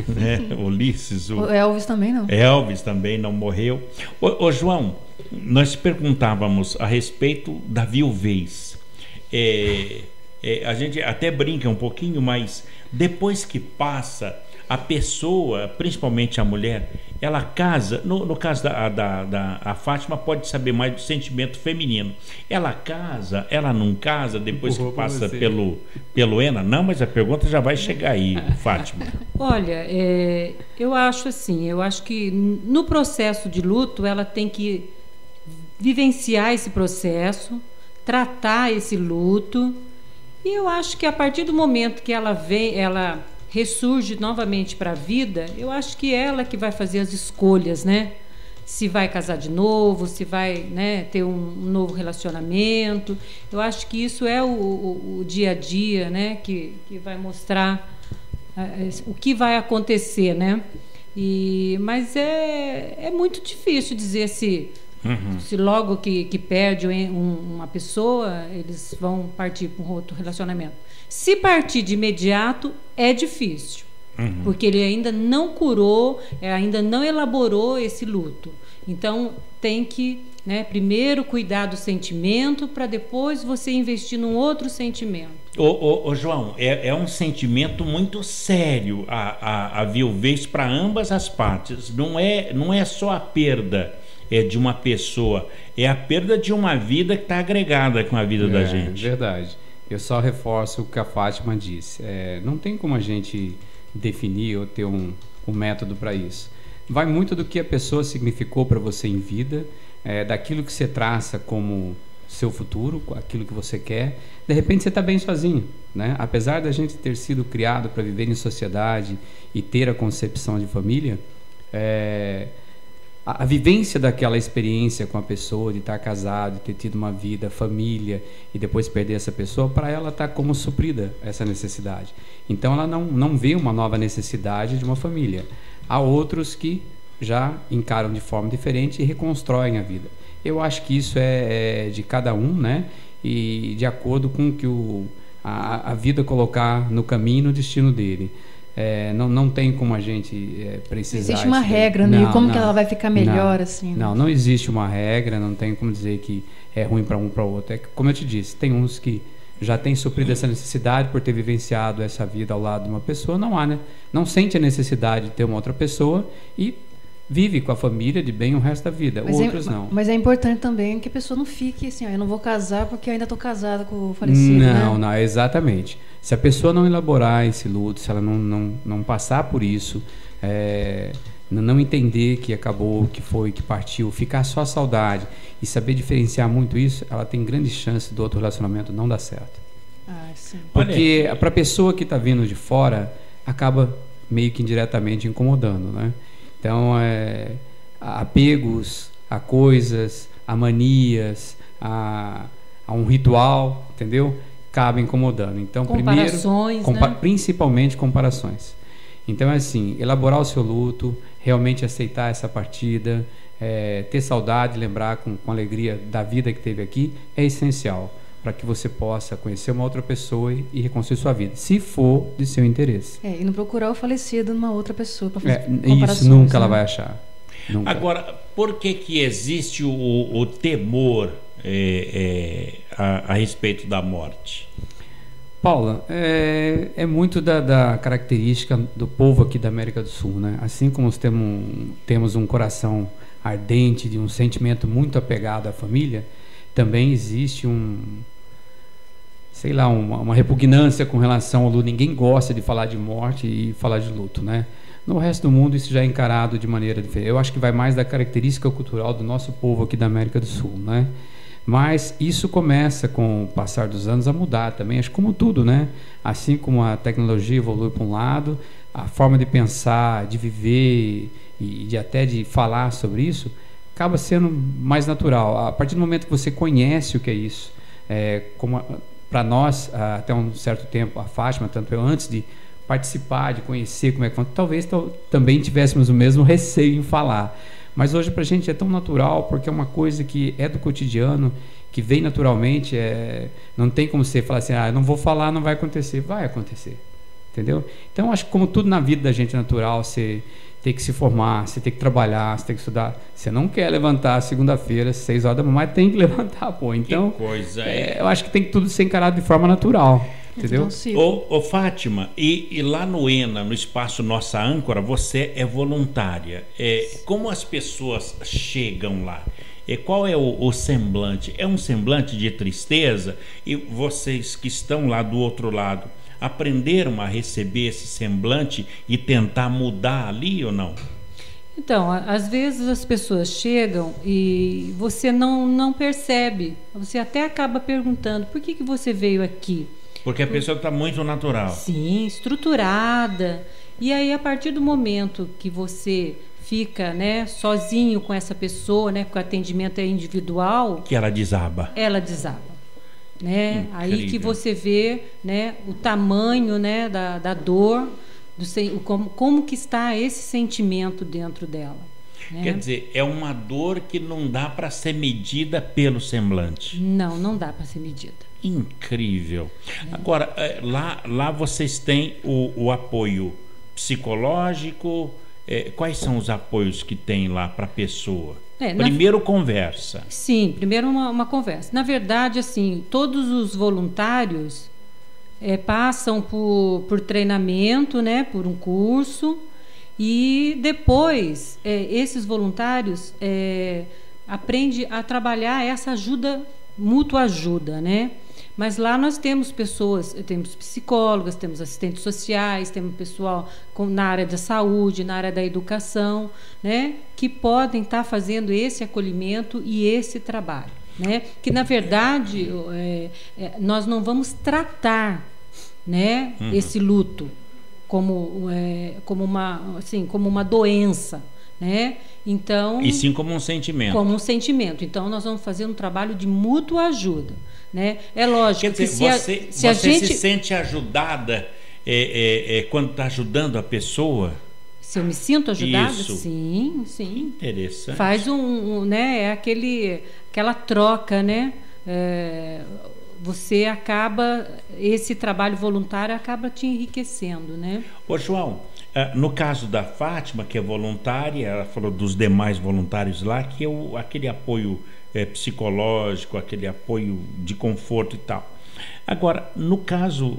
Né? Ulisses. O Elvis também não. Elvis também não morreu. Ô João, nós perguntávamos a respeito da viuvez. A gente até brinca um pouquinho, mas depois que passa, a pessoa, principalmente a mulher, ela casa. No caso da Fátima, pode saber mais do sentimento feminino. Ela casa, ela não casa depois que passa pelo ENA? Não, mas a pergunta já vai chegar aí, Fátima. Olha, eu acho assim, eu acho que no processo de luto ela tem que vivenciar esse processo, tratar esse luto, e eu acho que a partir do momento que ela ressurge novamente para a vida, eu acho que ela que vai fazer as escolhas, né? Se vai casar de novo, se vai, né, ter um novo relacionamento. Eu acho que isso é o dia a dia, né, que vai mostrar o que vai acontecer, né? Mas é muito difícil dizer se logo que perde uma pessoa, eles vão partir para um outro relacionamento. Se partir de imediato, é difícil, porque ele ainda não curou, ainda não elaborou esse luto. Então, tem que, né, primeiro cuidar do sentimento, para depois você investir num outro sentimento. Ô João, é um sentimento muito sério a viuvez para ambas as partes. Não é só a perda de uma pessoa, é a perda de uma vida que está agregada com a vida da gente. É verdade. Eu só reforço o que a Fátima disse. Não tem como a gente definir ou ter um método para isso. Vai muito do que a pessoa significou para você em vida, daquilo que você traça como seu futuro, aquilo que você quer. De repente você está bem sozinho, né? Apesar da gente ter sido criado para viver em sociedade e ter a concepção de família, a vivência daquela experiência com a pessoa, de estar casado, de ter tido uma vida, família, e depois perder essa pessoa, para ela está como suprida essa necessidade. Então ela não vê uma nova necessidade de uma família. Há outros que já encaram de forma diferente e reconstroem a vida. Eu acho que isso é de cada um, né? E de acordo com o que a vida colocar no caminho, no destino dele. Não tem como a gente precisar. Existe uma regra, né? E como que ela vai ficar melhor, assim? Né? Não existe uma regra, não tem como dizer que é ruim para um para o outro. Como eu te disse, tem uns que já têm suprido essa necessidade por ter vivenciado essa vida ao lado de uma pessoa. Não há, né? Não sente a necessidade de ter uma outra pessoa e vive com a família de bem o resto da vida. Outros não. Mas é importante também que a pessoa não fique assim, eu não vou casar porque ainda estou casada com o falecido, Não, exatamente. Se a pessoa não elaborar esse luto, se ela não passar por isso, não entender que acabou, que foi, que partiu, ficar só a saudade e saber diferenciar muito isso, ela tem grande chance do outro relacionamento não dar certo. Sim. Porque para a pessoa que está vindo de fora, acaba meio que indiretamente incomodando, né? Então, apegos a coisas, a manias, a um ritual, entendeu? Acaba incomodando. Então, comparações, né? Principalmente comparações. Então, é assim, elaborar o seu luto, realmente aceitar essa partida, ter saudade, lembrar com alegria da vida que teve aqui, é essencial para que você possa conhecer uma outra pessoa e reconstruir sua vida, se for de seu interesse. E não procurar o falecido numa outra pessoa para fazer comparações. Isso nunca ela vai achar. Nunca. Agora, por que existe o temor a respeito da morte? Paula, é muito da característica do povo aqui da América do Sul, né? Assim como temos um coração ardente, de um sentimento muito apegado à família, também existe uma repugnância com relação ao luto. Ninguém gosta de falar de morte e falar de luto, né? No resto do mundo isso já é encarado de maneira diferente. Eu acho que vai mais da característica cultural do nosso povo aqui da América do Sul, né? Mas isso começa com o passar dos anos a mudar também, acho que como tudo, né? Assim como a tecnologia evolui para um lado, a forma de pensar, de viver e até de falar sobre isso acaba sendo mais natural. A partir do momento que você conhece o que é isso, como para nós, até um certo tempo, a Fátima, tanto eu, antes de participar, de conhecer como é que talvez também tivéssemos o mesmo receio em falar. Mas hoje para a gente é tão natural, porque é uma coisa que é do cotidiano, que vem naturalmente. Não tem como você falar assim, eu não vou falar, não vai acontecer. Vai acontecer, entendeu? Então acho que como tudo na vida da gente é natural, você tem que se formar, você tem que trabalhar, você tem que estudar. Você não quer levantar segunda-feira, 6 horas da manhã, mas tem que levantar, pô. Então, que coisa eu acho que tem que tudo ser encarado de forma natural. Entendeu? Ô Fátima, e lá no ENA, no espaço Nossa Âncora, você é voluntária. Como as pessoas chegam lá? Qual é o semblante? É um semblante de tristeza? E vocês que estão lá do outro lado, aprenderam a receber esse semblante e tentar mudar ali ou não? Então, às vezes as pessoas chegam e você não percebe. Você até acaba perguntando, por que você veio aqui? Porque a pessoa está muito natural. Sim, estruturada. E aí, a partir do momento que você fica, né, sozinho com essa pessoa, né, porque o atendimento é individual... Que ela desaba. Ela desaba. Né? Aí que você vê, né, o tamanho, né, da dor, como que está esse sentimento dentro dela. Né? Quer dizer, é uma dor que não dá para ser medida pelo semblante. Não dá para ser medida. Incrível. Agora, lá vocês têm o apoio psicológico. Quais são os apoios que tem lá para a pessoa? Primeiro conversa. Sim, primeiro uma conversa. Na verdade, assim, todos os voluntários passam por treinamento, né, por um curso, e depois esses voluntários aprendem a trabalhar essa mútua ajuda, né? Mas lá nós temos pessoas, temos psicólogas, temos assistentes sociais, temos pessoal na área da saúde, na área da educação, né, que podem estar fazendo esse acolhimento e esse trabalho, né? Que na verdade nós não vamos tratar, né, esse luto como uma doença, né? Então, e sim como um sentimento. Como um sentimento. Então nós vamos fazer um trabalho de mútua ajuda, né? É lógico. Quer dizer, que você se sente ajudada quando está ajudando a pessoa? Se eu me sinto ajudada? Isso. Sim. Interessante. Faz né? Aquela troca, né? Você acaba, esse trabalho voluntário acaba te enriquecendo, né? Ô João, no caso da Fátima, que é voluntária, ela falou dos demais voluntários lá, que é aquele apoio psicológico, aquele apoio de conforto e tal. Agora, no caso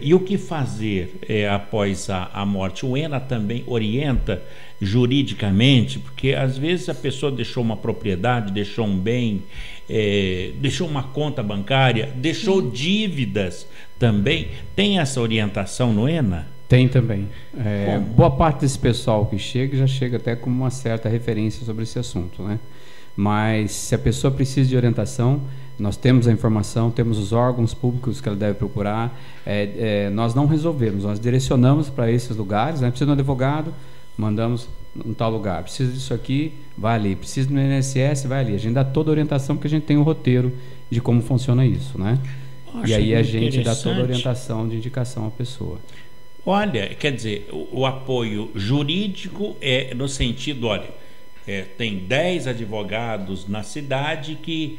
e o que fazer após a morte? O ENA também orienta juridicamente, porque às vezes a pessoa deixou uma propriedade, deixou um bem, deixou uma conta bancária, deixou dívidas também. Tem essa orientação no ENA? Tem também. Boa parte desse pessoal que já chega até com uma certa referência sobre esse assunto, né? Mas se a pessoa precisa de orientação, Nós temos a informação, temos os órgãos públicos que ela deve procurar. Nós não resolvemos, nós direcionamos para esses lugares, né? Precisa de um advogado, mandamos em tal lugar. Precisa disso aqui, vai ali. Precisa do INSS, vai ali. A gente dá toda a orientação, porque a gente tem um roteiro de como funciona isso, né? E aí a gente dá toda a orientação de indicação à pessoa. Olha, quer dizer, o apoio jurídico é no sentido, olha, tem 10 advogados na cidade que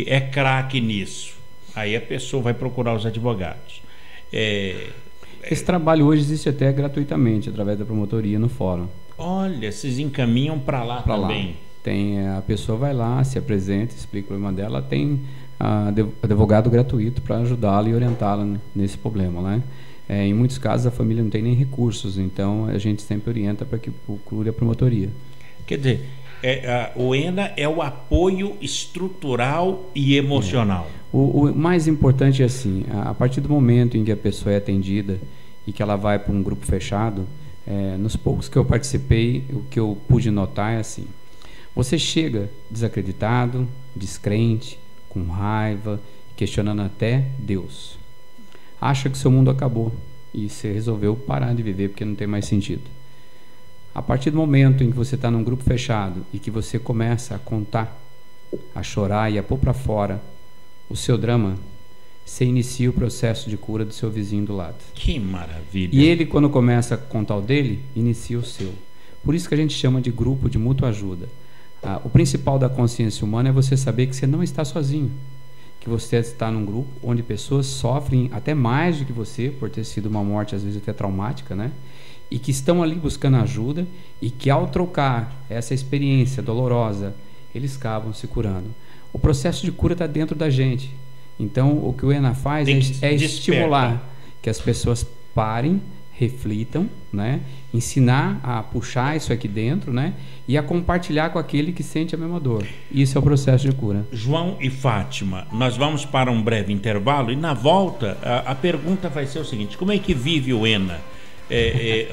é craque nisso. Aí a pessoa vai procurar os advogados. Esse trabalho hoje existe até gratuitamente, através da promotoria no fórum. Olha, vocês encaminham para lá também. A pessoa vai lá, se apresenta, explica o problema dela, tem advogado gratuito para ajudá-la e orientá-la nesse problema, né? Em muitos casos a família não tem nem recursos, então a gente sempre orienta para que procure a promotoria. Quer dizer, o ENA é o apoio estrutural e emocional. O mais importante é assim, a partir do momento em que a pessoa é atendida e que ela vai para um grupo fechado, nos poucos que eu participei, o que eu pude notar é assim: você chega desacreditado, descrente, com raiva, questionando até Deus. Acha que seu mundo acabou e você resolveu parar de viver porque não tem mais sentido. A partir do momento em que você está num grupo fechado e que você começa a contar, a chorar e a pôr para fora o seu drama, você inicia o processo de cura do seu vizinho do lado. Que maravilha! E ele, quando começa a contar o dele, inicia o seu. Por isso que a gente chama de grupo de mútua ajuda. O principal da consciência humana é você saber que você não está sozinho, que você está num grupo onde pessoas sofrem até mais do que você, por ter sido uma morte às vezes até traumática, né? E que estão ali buscando ajuda, e que ao trocar essa experiência dolorosa, eles acabam se curando. O processo de cura está dentro da gente. Então, o que o ENA faz é estimular que as pessoas parem, reflitam, né? Ensinar a puxar isso aqui dentro, né? E a compartilhar com aquele que sente a mesma dor. Isso é o processo de cura. João e Fátima, nós vamos para um breve intervalo e na volta a pergunta vai ser o seguinte: como é que vive o ENA?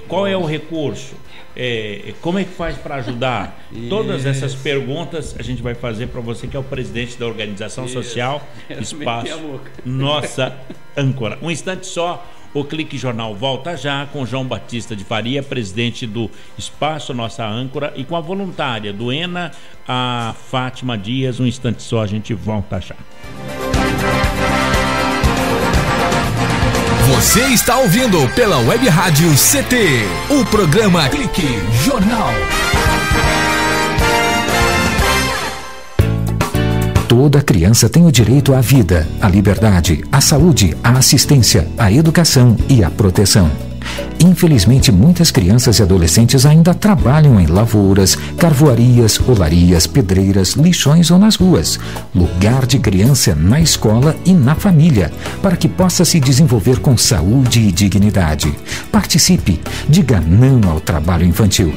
Qual é o recurso? Como é que faz para ajudar? Todas essas perguntas a gente vai fazer para você, que é o presidente da organização social Espaço Nossa Âncora. Um instante só, o Clique Jornal volta já com João Batista de Faria, presidente do Espaço Nossa Âncora, e com a voluntária do ENA, a Fátima Dias. Um instante só, a gente volta já. Você está ouvindo pela Web Rádio CT, o programa Clique Jornal. Toda criança tem o direito à vida, à liberdade, à saúde, à assistência, à educação e à proteção. Infelizmente, muitas crianças e adolescentes ainda trabalham em lavouras, carvoarias, olarias, pedreiras, lixões ou nas ruas. Lugar de criança é na escola e na família, para que possa se desenvolver com saúde e dignidade. Participe, diga não ao trabalho infantil.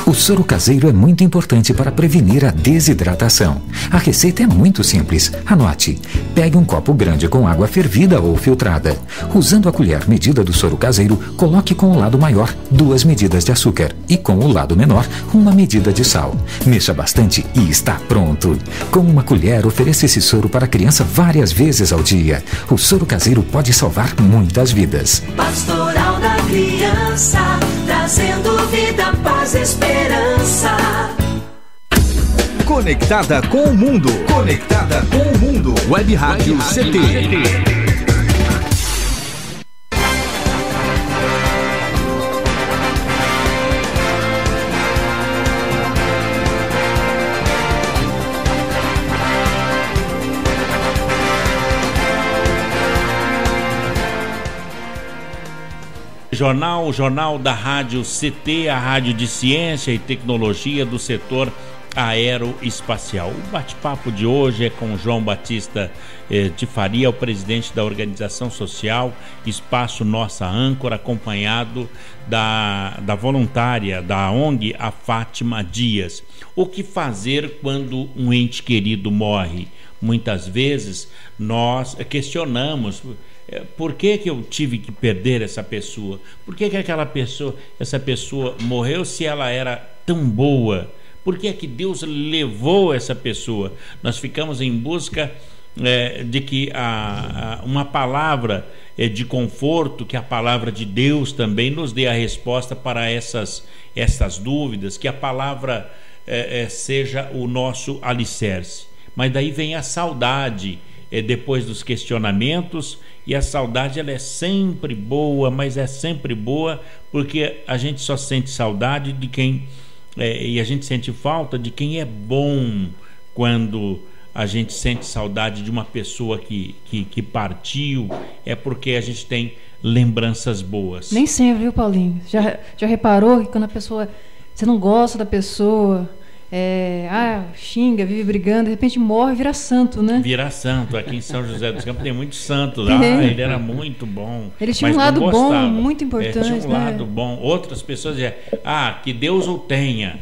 O soro caseiro é muito importante para prevenir a desidratação. A receita é muito simples. Anote. Pegue um copo grande com água fervida ou filtrada. Usando a colher medida do soro caseiro, coloque com o lado maior 2 medidas de açúcar e com o lado menor 1 medida de sal. Mexa bastante e está pronto. Com uma colher, ofereça esse soro para a criança várias vezes ao dia. O soro caseiro pode salvar muitas vidas. Pastoral da Criança, trazendo vida, paz, esperança. Conectada com o mundo. Conectada com o mundo. Web Rádio CT. O jornal da Rádio CT, a rádio de ciência e tecnologia do setor aeroespacial. O bate-papo de hoje é com João Batista de Faria, o presidente da organização social Espaço Nossa Âncora, acompanhado da voluntária da ONG, a Fátima Dias. O que fazer quando um ente querido morre? Muitas vezes nós questionamos: por que eu tive que perder essa pessoa? Por que essa pessoa morreu se ela era tão boa? Por que é que Deus levou essa pessoa? Nós ficamos em busca de que uma palavra de conforto, que a palavra de Deus também nos dê a resposta para essas dúvidas, que a palavra seja o nosso alicerce. Mas daí vem a saudade, depois dos questionamentos, e a saudade ela é sempre boa, mas é sempre boa porque a gente só sente saudade de quem, e a gente sente falta de quem é bom. Quando a gente sente saudade de uma pessoa que partiu, é porque a gente tem lembranças boas. Nem sempre, viu, Paulinho? Já reparou que quando a pessoa, você não gosta da pessoa, xinga, vive brigando, de repente morre e vira santo, né? Vira santo. Aqui em São José dos Campos tem muitos santos. Ele era muito bom. Ele tinha um lado bom, muito importante. Tinha um lado bom. Outras pessoas dizem, que Deus o tenha.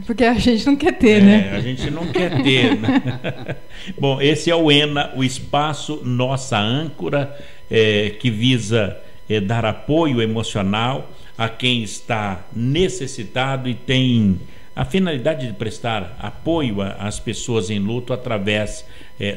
Porque a gente não quer ter, né? A gente não quer ter, né? Bom, esse é o ENA, o Espaço Nossa Âncora, que visa dar apoio emocional a quem está necessitado e tem a finalidade de prestar apoio às pessoas em luto através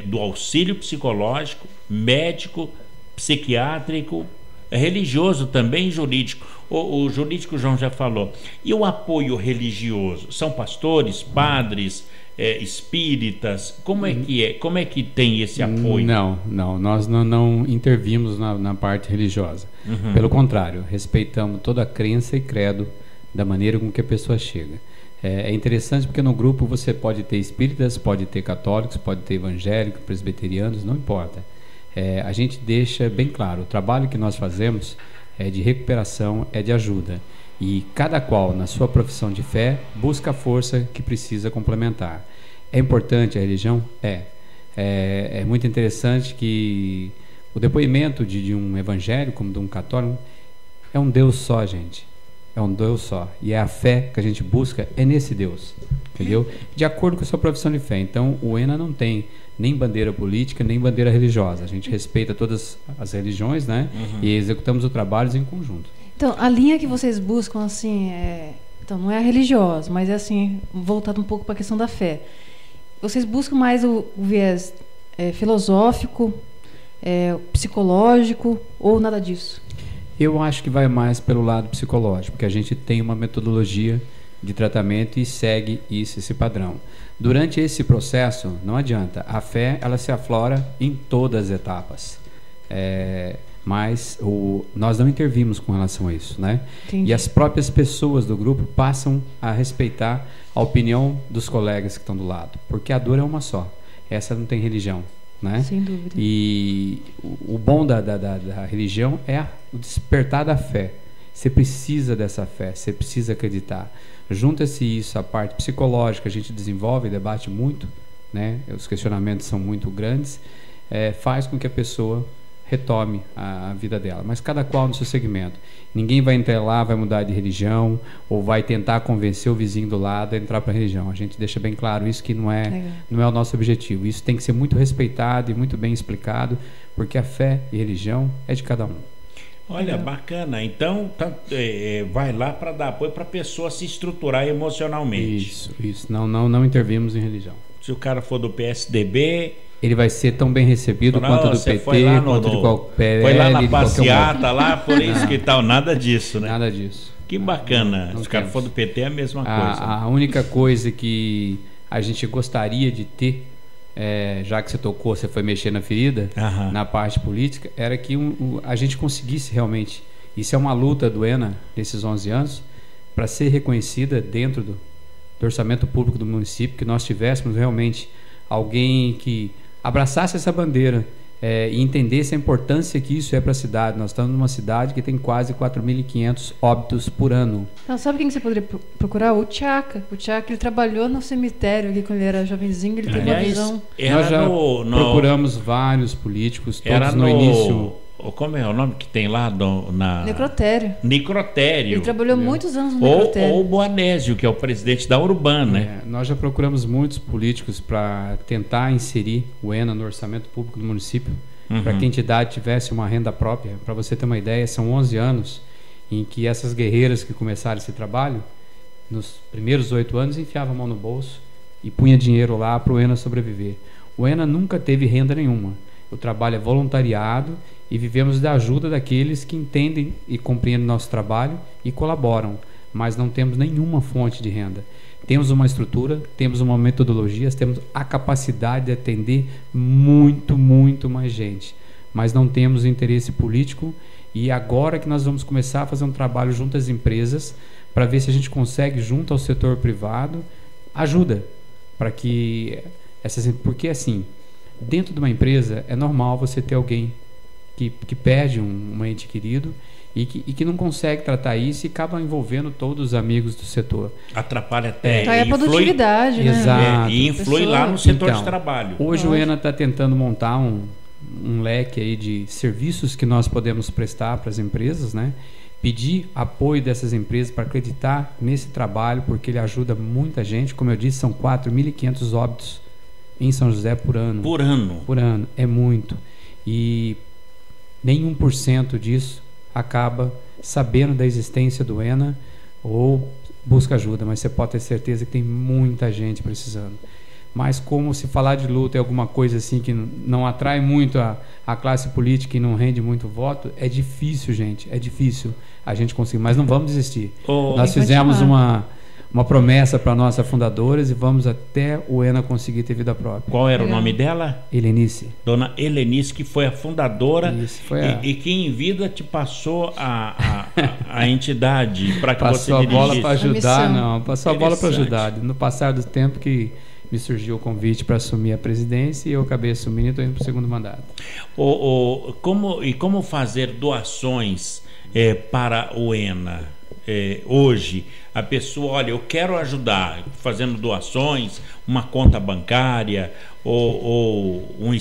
do auxílio psicológico, médico, psiquiátrico, religioso também, jurídico. O jurídico João já falou. E o apoio religioso? São pastores, padres, espíritas? Como é que é? Como é que tem esse apoio? Não, nós não intervimos na parte religiosa. Pelo contrário, respeitamos toda a crença e credo da maneira com que a pessoa chega. É interessante porque no grupo você pode ter espíritas, pode ter católicos, pode ter evangélicos, presbiterianos, não importa. A gente deixa bem claro, o trabalho que nós fazemos é de recuperação, é de ajuda. E cada qual, na sua profissão de fé, busca a força que precisa complementar. É importante a religião? É muito interessante que o depoimento de um evangélico, como de um católico, é um Deus só, gente. É um Deus só. E a fé que a gente busca é nesse Deus. Entendeu? De acordo com a sua profissão de fé. Então, o ENA não tem nem bandeira política, nem bandeira religiosa. A gente respeita todas as religiões, né? E executamos o trabalho em conjunto. Então, a linha que vocês buscam, assim, então não é a religiosa, mas é assim, voltado um pouco para a questão da fé. Vocês buscam mais o viés filosófico, psicológico, ou nada disso? Eu acho que vai mais pelo lado psicológico, porque a gente tem uma metodologia de tratamento e segue esse padrão. Durante esse processo, não adianta, a fé ela se aflora em todas as etapas, mas nós não intervimos com relação a isso, né? Entendi. E as próprias pessoas do grupo passam a respeitar a opinião dos colegas que estão do lado, porque a dor é uma só, essa não tem religião. Né? Sem dúvida. E o bom da religião é o despertar da fé. Você precisa dessa fé, você precisa acreditar. Junta-se isso, a parte psicológica, a gente desenvolve e debate muito, né? Os questionamentos são muito grandes, faz com que a pessoa retome a vida dela, mas cada qual no seu segmento. Ninguém vai entrar lá, vai mudar de religião ou vai tentar convencer o vizinho do lado a entrar para a religião. A gente deixa bem claro isso, que não é o nosso objetivo. Isso tem que ser muito respeitado e muito bem explicado, porque a fé e religião é de cada um. Olha, bacana. Então vai lá para dar apoio para a pessoa se estruturar emocionalmente. Isso. Não intervimos em religião. Se o cara for do PSDB, ele vai ser tão bem recebido quanto do PT, quanto de qualquer... Foi lá na passeata, lá, por isso que tal, nada disso, né? Nada disso. Que bacana. Se o cara for do PT é a mesma coisa. A única coisa que a gente gostaria de ter, já que você tocou, você foi mexer na ferida, na parte política, era que a gente conseguisse realmente, isso é uma luta do ENA, nesses 11 anos, para ser reconhecida dentro do orçamento público do município, que nós tivéssemos realmente alguém que abraçasse essa bandeira e entendesse a importância que isso é para a cidade. Nós estamos numa cidade que tem quase 4.500 óbitos por ano. Então, sabe quem você poderia procurar? O Tchaka. O Tchaka, ele trabalhou no cemitério ali quando ele era jovenzinho, ele teve uma visão. Nós já procuramos vários políticos, todos no início... Como é o nome que tem lá? Necrotério. Necrotério. Ele trabalhou muitos anos no Necrotério. Ou o Boanésio, que é o presidente da Urbana, né? Nós já procuramos muitos políticos para tentar inserir o ENA no orçamento público do município, para que a entidade tivesse uma renda própria. Para você ter uma ideia, são 11 anos em que essas guerreiras que começaram esse trabalho nos primeiros 8 anos, enfiava a mão no bolso e punha dinheiro lá para o ENA sobreviver. O ENA nunca teve renda nenhuma. O trabalho é voluntariado e vivemos da ajuda daqueles que entendem e compreendem nosso trabalho e colaboram, mas não temos nenhuma fonte de renda. Temos uma estrutura, temos uma metodologia, temos a capacidade de atender muito, muito mais gente, mas não temos interesse político. E agora que nós vamos começar a fazer um trabalho junto às empresas para ver se a gente consegue, junto ao setor privado, ajuda para que porque assim, dentro de uma empresa é normal você ter alguém que perde um ente querido e que não consegue tratar isso e acaba envolvendo todos os amigos do setor. Atrapalha até. Então é a produtividade, né? Exato. E influi lá no setor de trabalho. Hoje o ENA está tentando montar um leque aí de serviços que nós podemos prestar para as empresas, né? Pedir apoio dessas empresas para acreditar nesse trabalho, porque ele ajuda muita gente. Como eu disse, são 4.500 óbitos em São José por ano. Por ano? Por ano, é muito. E nem 1% disso acaba sabendo da existência do ENA ou busca ajuda, mas você pode ter certeza que tem muita gente precisando. Mas como se falar de luta é alguma coisa assim que não atrai muito a classe política e não rende muito voto, é difícil, gente, é difícil a gente conseguir, mas não vamos desistir. Nós fizemos uma promessa para nossas fundadoras e vamos até o ENA conseguir ter vida própria. Qual era o nome dela? Helenice. Dona Helenice, que foi a fundadora. Isso, foi e que em vida te passou a entidade para que passou você a bola para ajudar, não, passou a bola para ajudar. No passar do tempo que me surgiu o convite para assumir a presidência e eu acabei assumindo e estou indo para o segundo mandato. Como fazer doações para o ENA? Hoje a pessoa, olha, eu quero ajudar fazendo doações, uma conta bancária ou um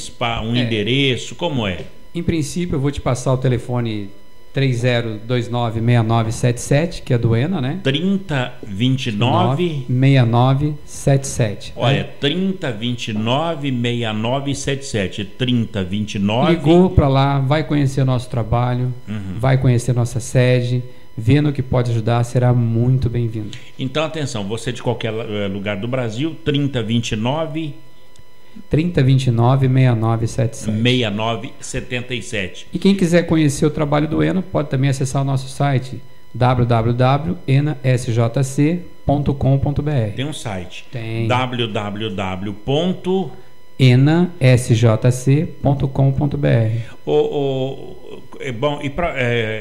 endereço, como é? Em princípio eu vou te passar o telefone 3029-6977, que é do ENA, né? 3029-6977. Olha, 3029-6977. 3029. Ligou para lá, vai conhecer nosso trabalho, vai conhecer nossa sede, vendo o que pode ajudar, será muito bem-vindo. Então, atenção, você de qualquer lugar do Brasil, 3029... 3029-6977. E quem quiser conhecer o trabalho do ENA pode também acessar o nosso site www.enasjc.com.br. Tem um site. Tem. www.enasjc.com.br. Bom, e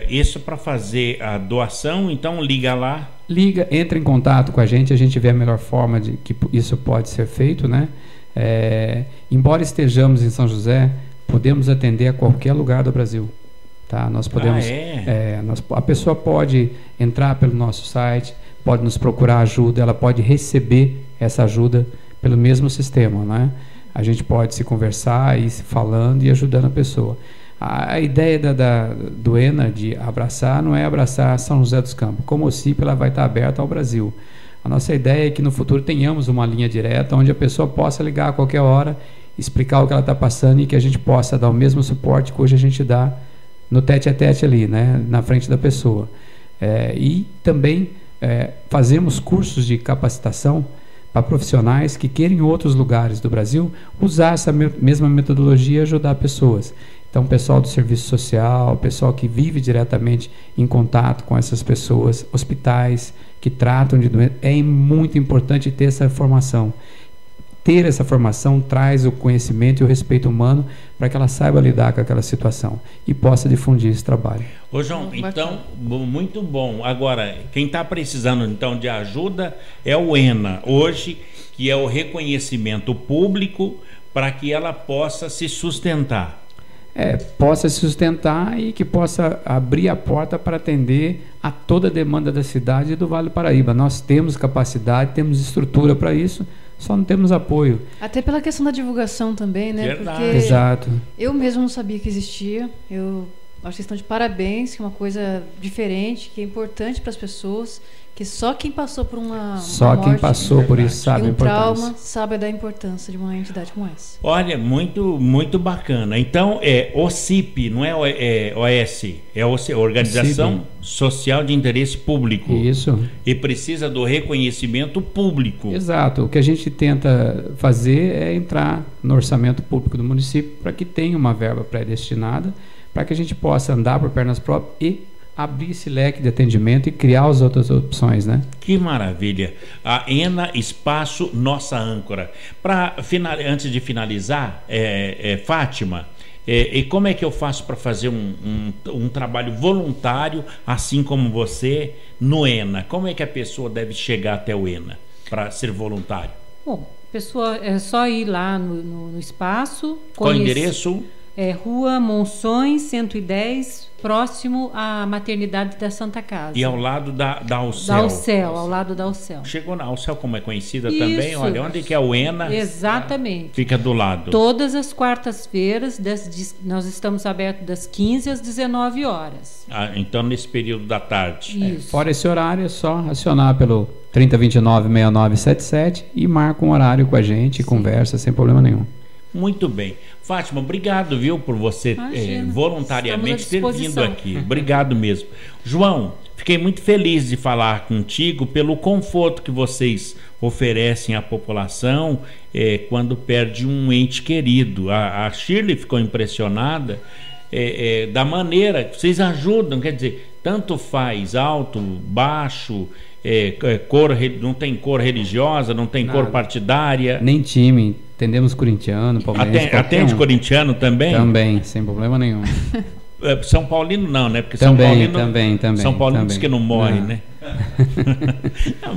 isso para fazer a doação, então liga lá. Liga, entra em contato com a gente vê a melhor forma de que isso pode ser feito, né? Embora estejamos em São José, podemos atender a qualquer lugar do Brasil, tá? Nós podemos, a pessoa pode entrar pelo nosso site, pode nos procurar ajuda, ela pode receber essa ajuda pelo mesmo sistema, né? A gente pode se conversar e se falando e ajudando a pessoa. A ideia do ENA de abraçar não é abraçar São José dos Campos. Como o CIP, ela vai estar aberta ao Brasil. A nossa ideia é que no futuro tenhamos uma linha direta onde a pessoa possa ligar a qualquer hora, explicar o que ela está passando e que a gente possa dar o mesmo suporte que hoje a gente dá no tete-a-tete ali, né, na frente da pessoa. E também fazemos cursos de capacitação para profissionais que querem em outros lugares do Brasil usar essa mesma metodologia e ajudar pessoas. Então, pessoal do serviço social, pessoal que vive diretamente em contato com essas pessoas, hospitais que tratam de doenças, é muito importante ter essa formação. Ter essa formação traz o conhecimento e o respeito humano para que ela saiba lidar com aquela situação e possa difundir esse trabalho. Ô João, então, muito bom. Agora, quem está precisando então de ajuda é o ENA, hoje, que é o reconhecimento público para que ela possa se sustentar. Possa se sustentar e que possa abrir a porta para atender a toda a demanda da cidade e do Vale do Paraíba. Nós temos capacidade, temos estrutura para isso, só não temos apoio. Até pela questão da divulgação também, né? Verdade. Porque exato. Eu mesmo não sabia que existia. Eu acho que vocês estão de parabéns, que é uma coisa diferente, que é importante para as pessoas, que só quem passou por uma morte, quem passou por isso sabe a importância. Trauma sabe da importância de uma entidade como essa. Olha, muito, muito bacana. Então, é OCIP, não é OS, é Organização OCIP. Social de Interesse Público. Isso. E precisa do reconhecimento público. Exato. O que a gente tenta fazer é entrar no orçamento público do município para que tenha uma verba pré-destinada, para que a gente possa andar por pernas próprias e abrir esse leque de atendimento e criar as outras opções, né? Que maravilha! A ENA Espaço Nossa Âncora. Antes de finalizar, Fátima, e como é que eu faço para fazer um trabalho voluntário, assim como você, no ENA? Como é que a pessoa deve chegar até o ENA para ser voluntário? Bom, pessoa, é só ir lá no espaço. Qual o endereço? Rua Monções 110, próximo à maternidade da Santa Casa. E ao lado da Alcel. Da Alcel, ao lado da Alcel. Chegou na Alcel, como é conhecida Isso. também. Olha, onde que é o ENA? Exatamente. Fica do lado. Todas as quartas-feiras, nós estamos abertos das 15 às 19 horas. Então, nesse período da tarde. Isso. Fora esse horário, é só acionar pelo 3029-6977 e marca um horário com a gente e conversa sem problema nenhum. Muito bem. Fátima, obrigado, viu, por você voluntariamente ter vindo aqui. Obrigado mesmo. João, fiquei muito feliz de falar contigo pelo conforto que vocês oferecem à população quando perde um ente querido. A Shirley ficou impressionada da maneira que vocês ajudam, quer dizer, tanto faz alto, baixo, não tem cor religiosa, não tem cor partidária. Nem time. Atendemos corintiano, palmeirense. Atende corintiano também? Também, sem problema nenhum. São Paulino não, né? Porque também, São Paulino, também. São Paulino diz que não morre, né?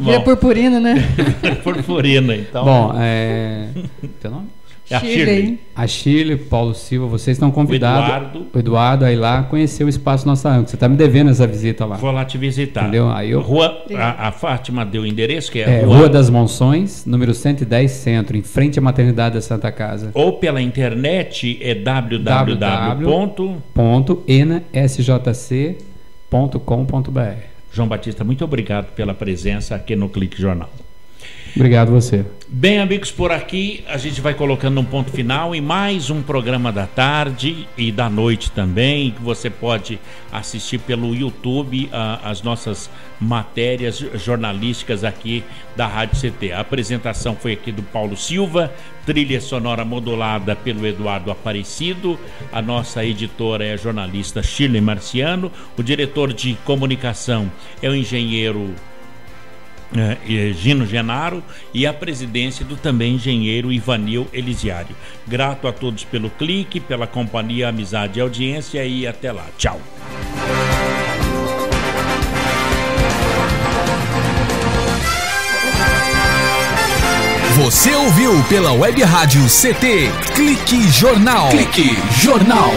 É purpurina, né? Purpurina, então. Bom, teu nome? A Shirley, Paulo Silva, vocês estão convidados. O Eduardo aí lá conhecer o Espaço Nossa Âncora. Você está me devendo essa visita lá. Vou lá te visitar. Entendeu? Aí a Fátima deu o endereço, que é Rua das Monções, número 110 Centro, em frente à maternidade da Santa Casa. Ou pela internet é www.enasjc.com.br. João Batista, muito obrigado pela presença aqui no Clique Jornal. Obrigado você. Bem, amigos, por aqui a gente vai colocando um ponto final em mais um programa da tarde e da noite também, que você pode assistir pelo YouTube as nossas matérias jornalísticas aqui da Rádio CT. A apresentação foi aqui do Paulo Silva, trilha sonora modulada pelo Eduardo Aparecido, a nossa editora é a jornalista Shirley Marciano, o diretor de comunicação é o engenheiro Gino Genaro e a presidência do também engenheiro Ivanil Elisiário. Grato a todos pelo clique, pela companhia, amizade e audiência e até lá. Tchau. Você ouviu pela Web Rádio CT Clique Jornal. Clique Jornal.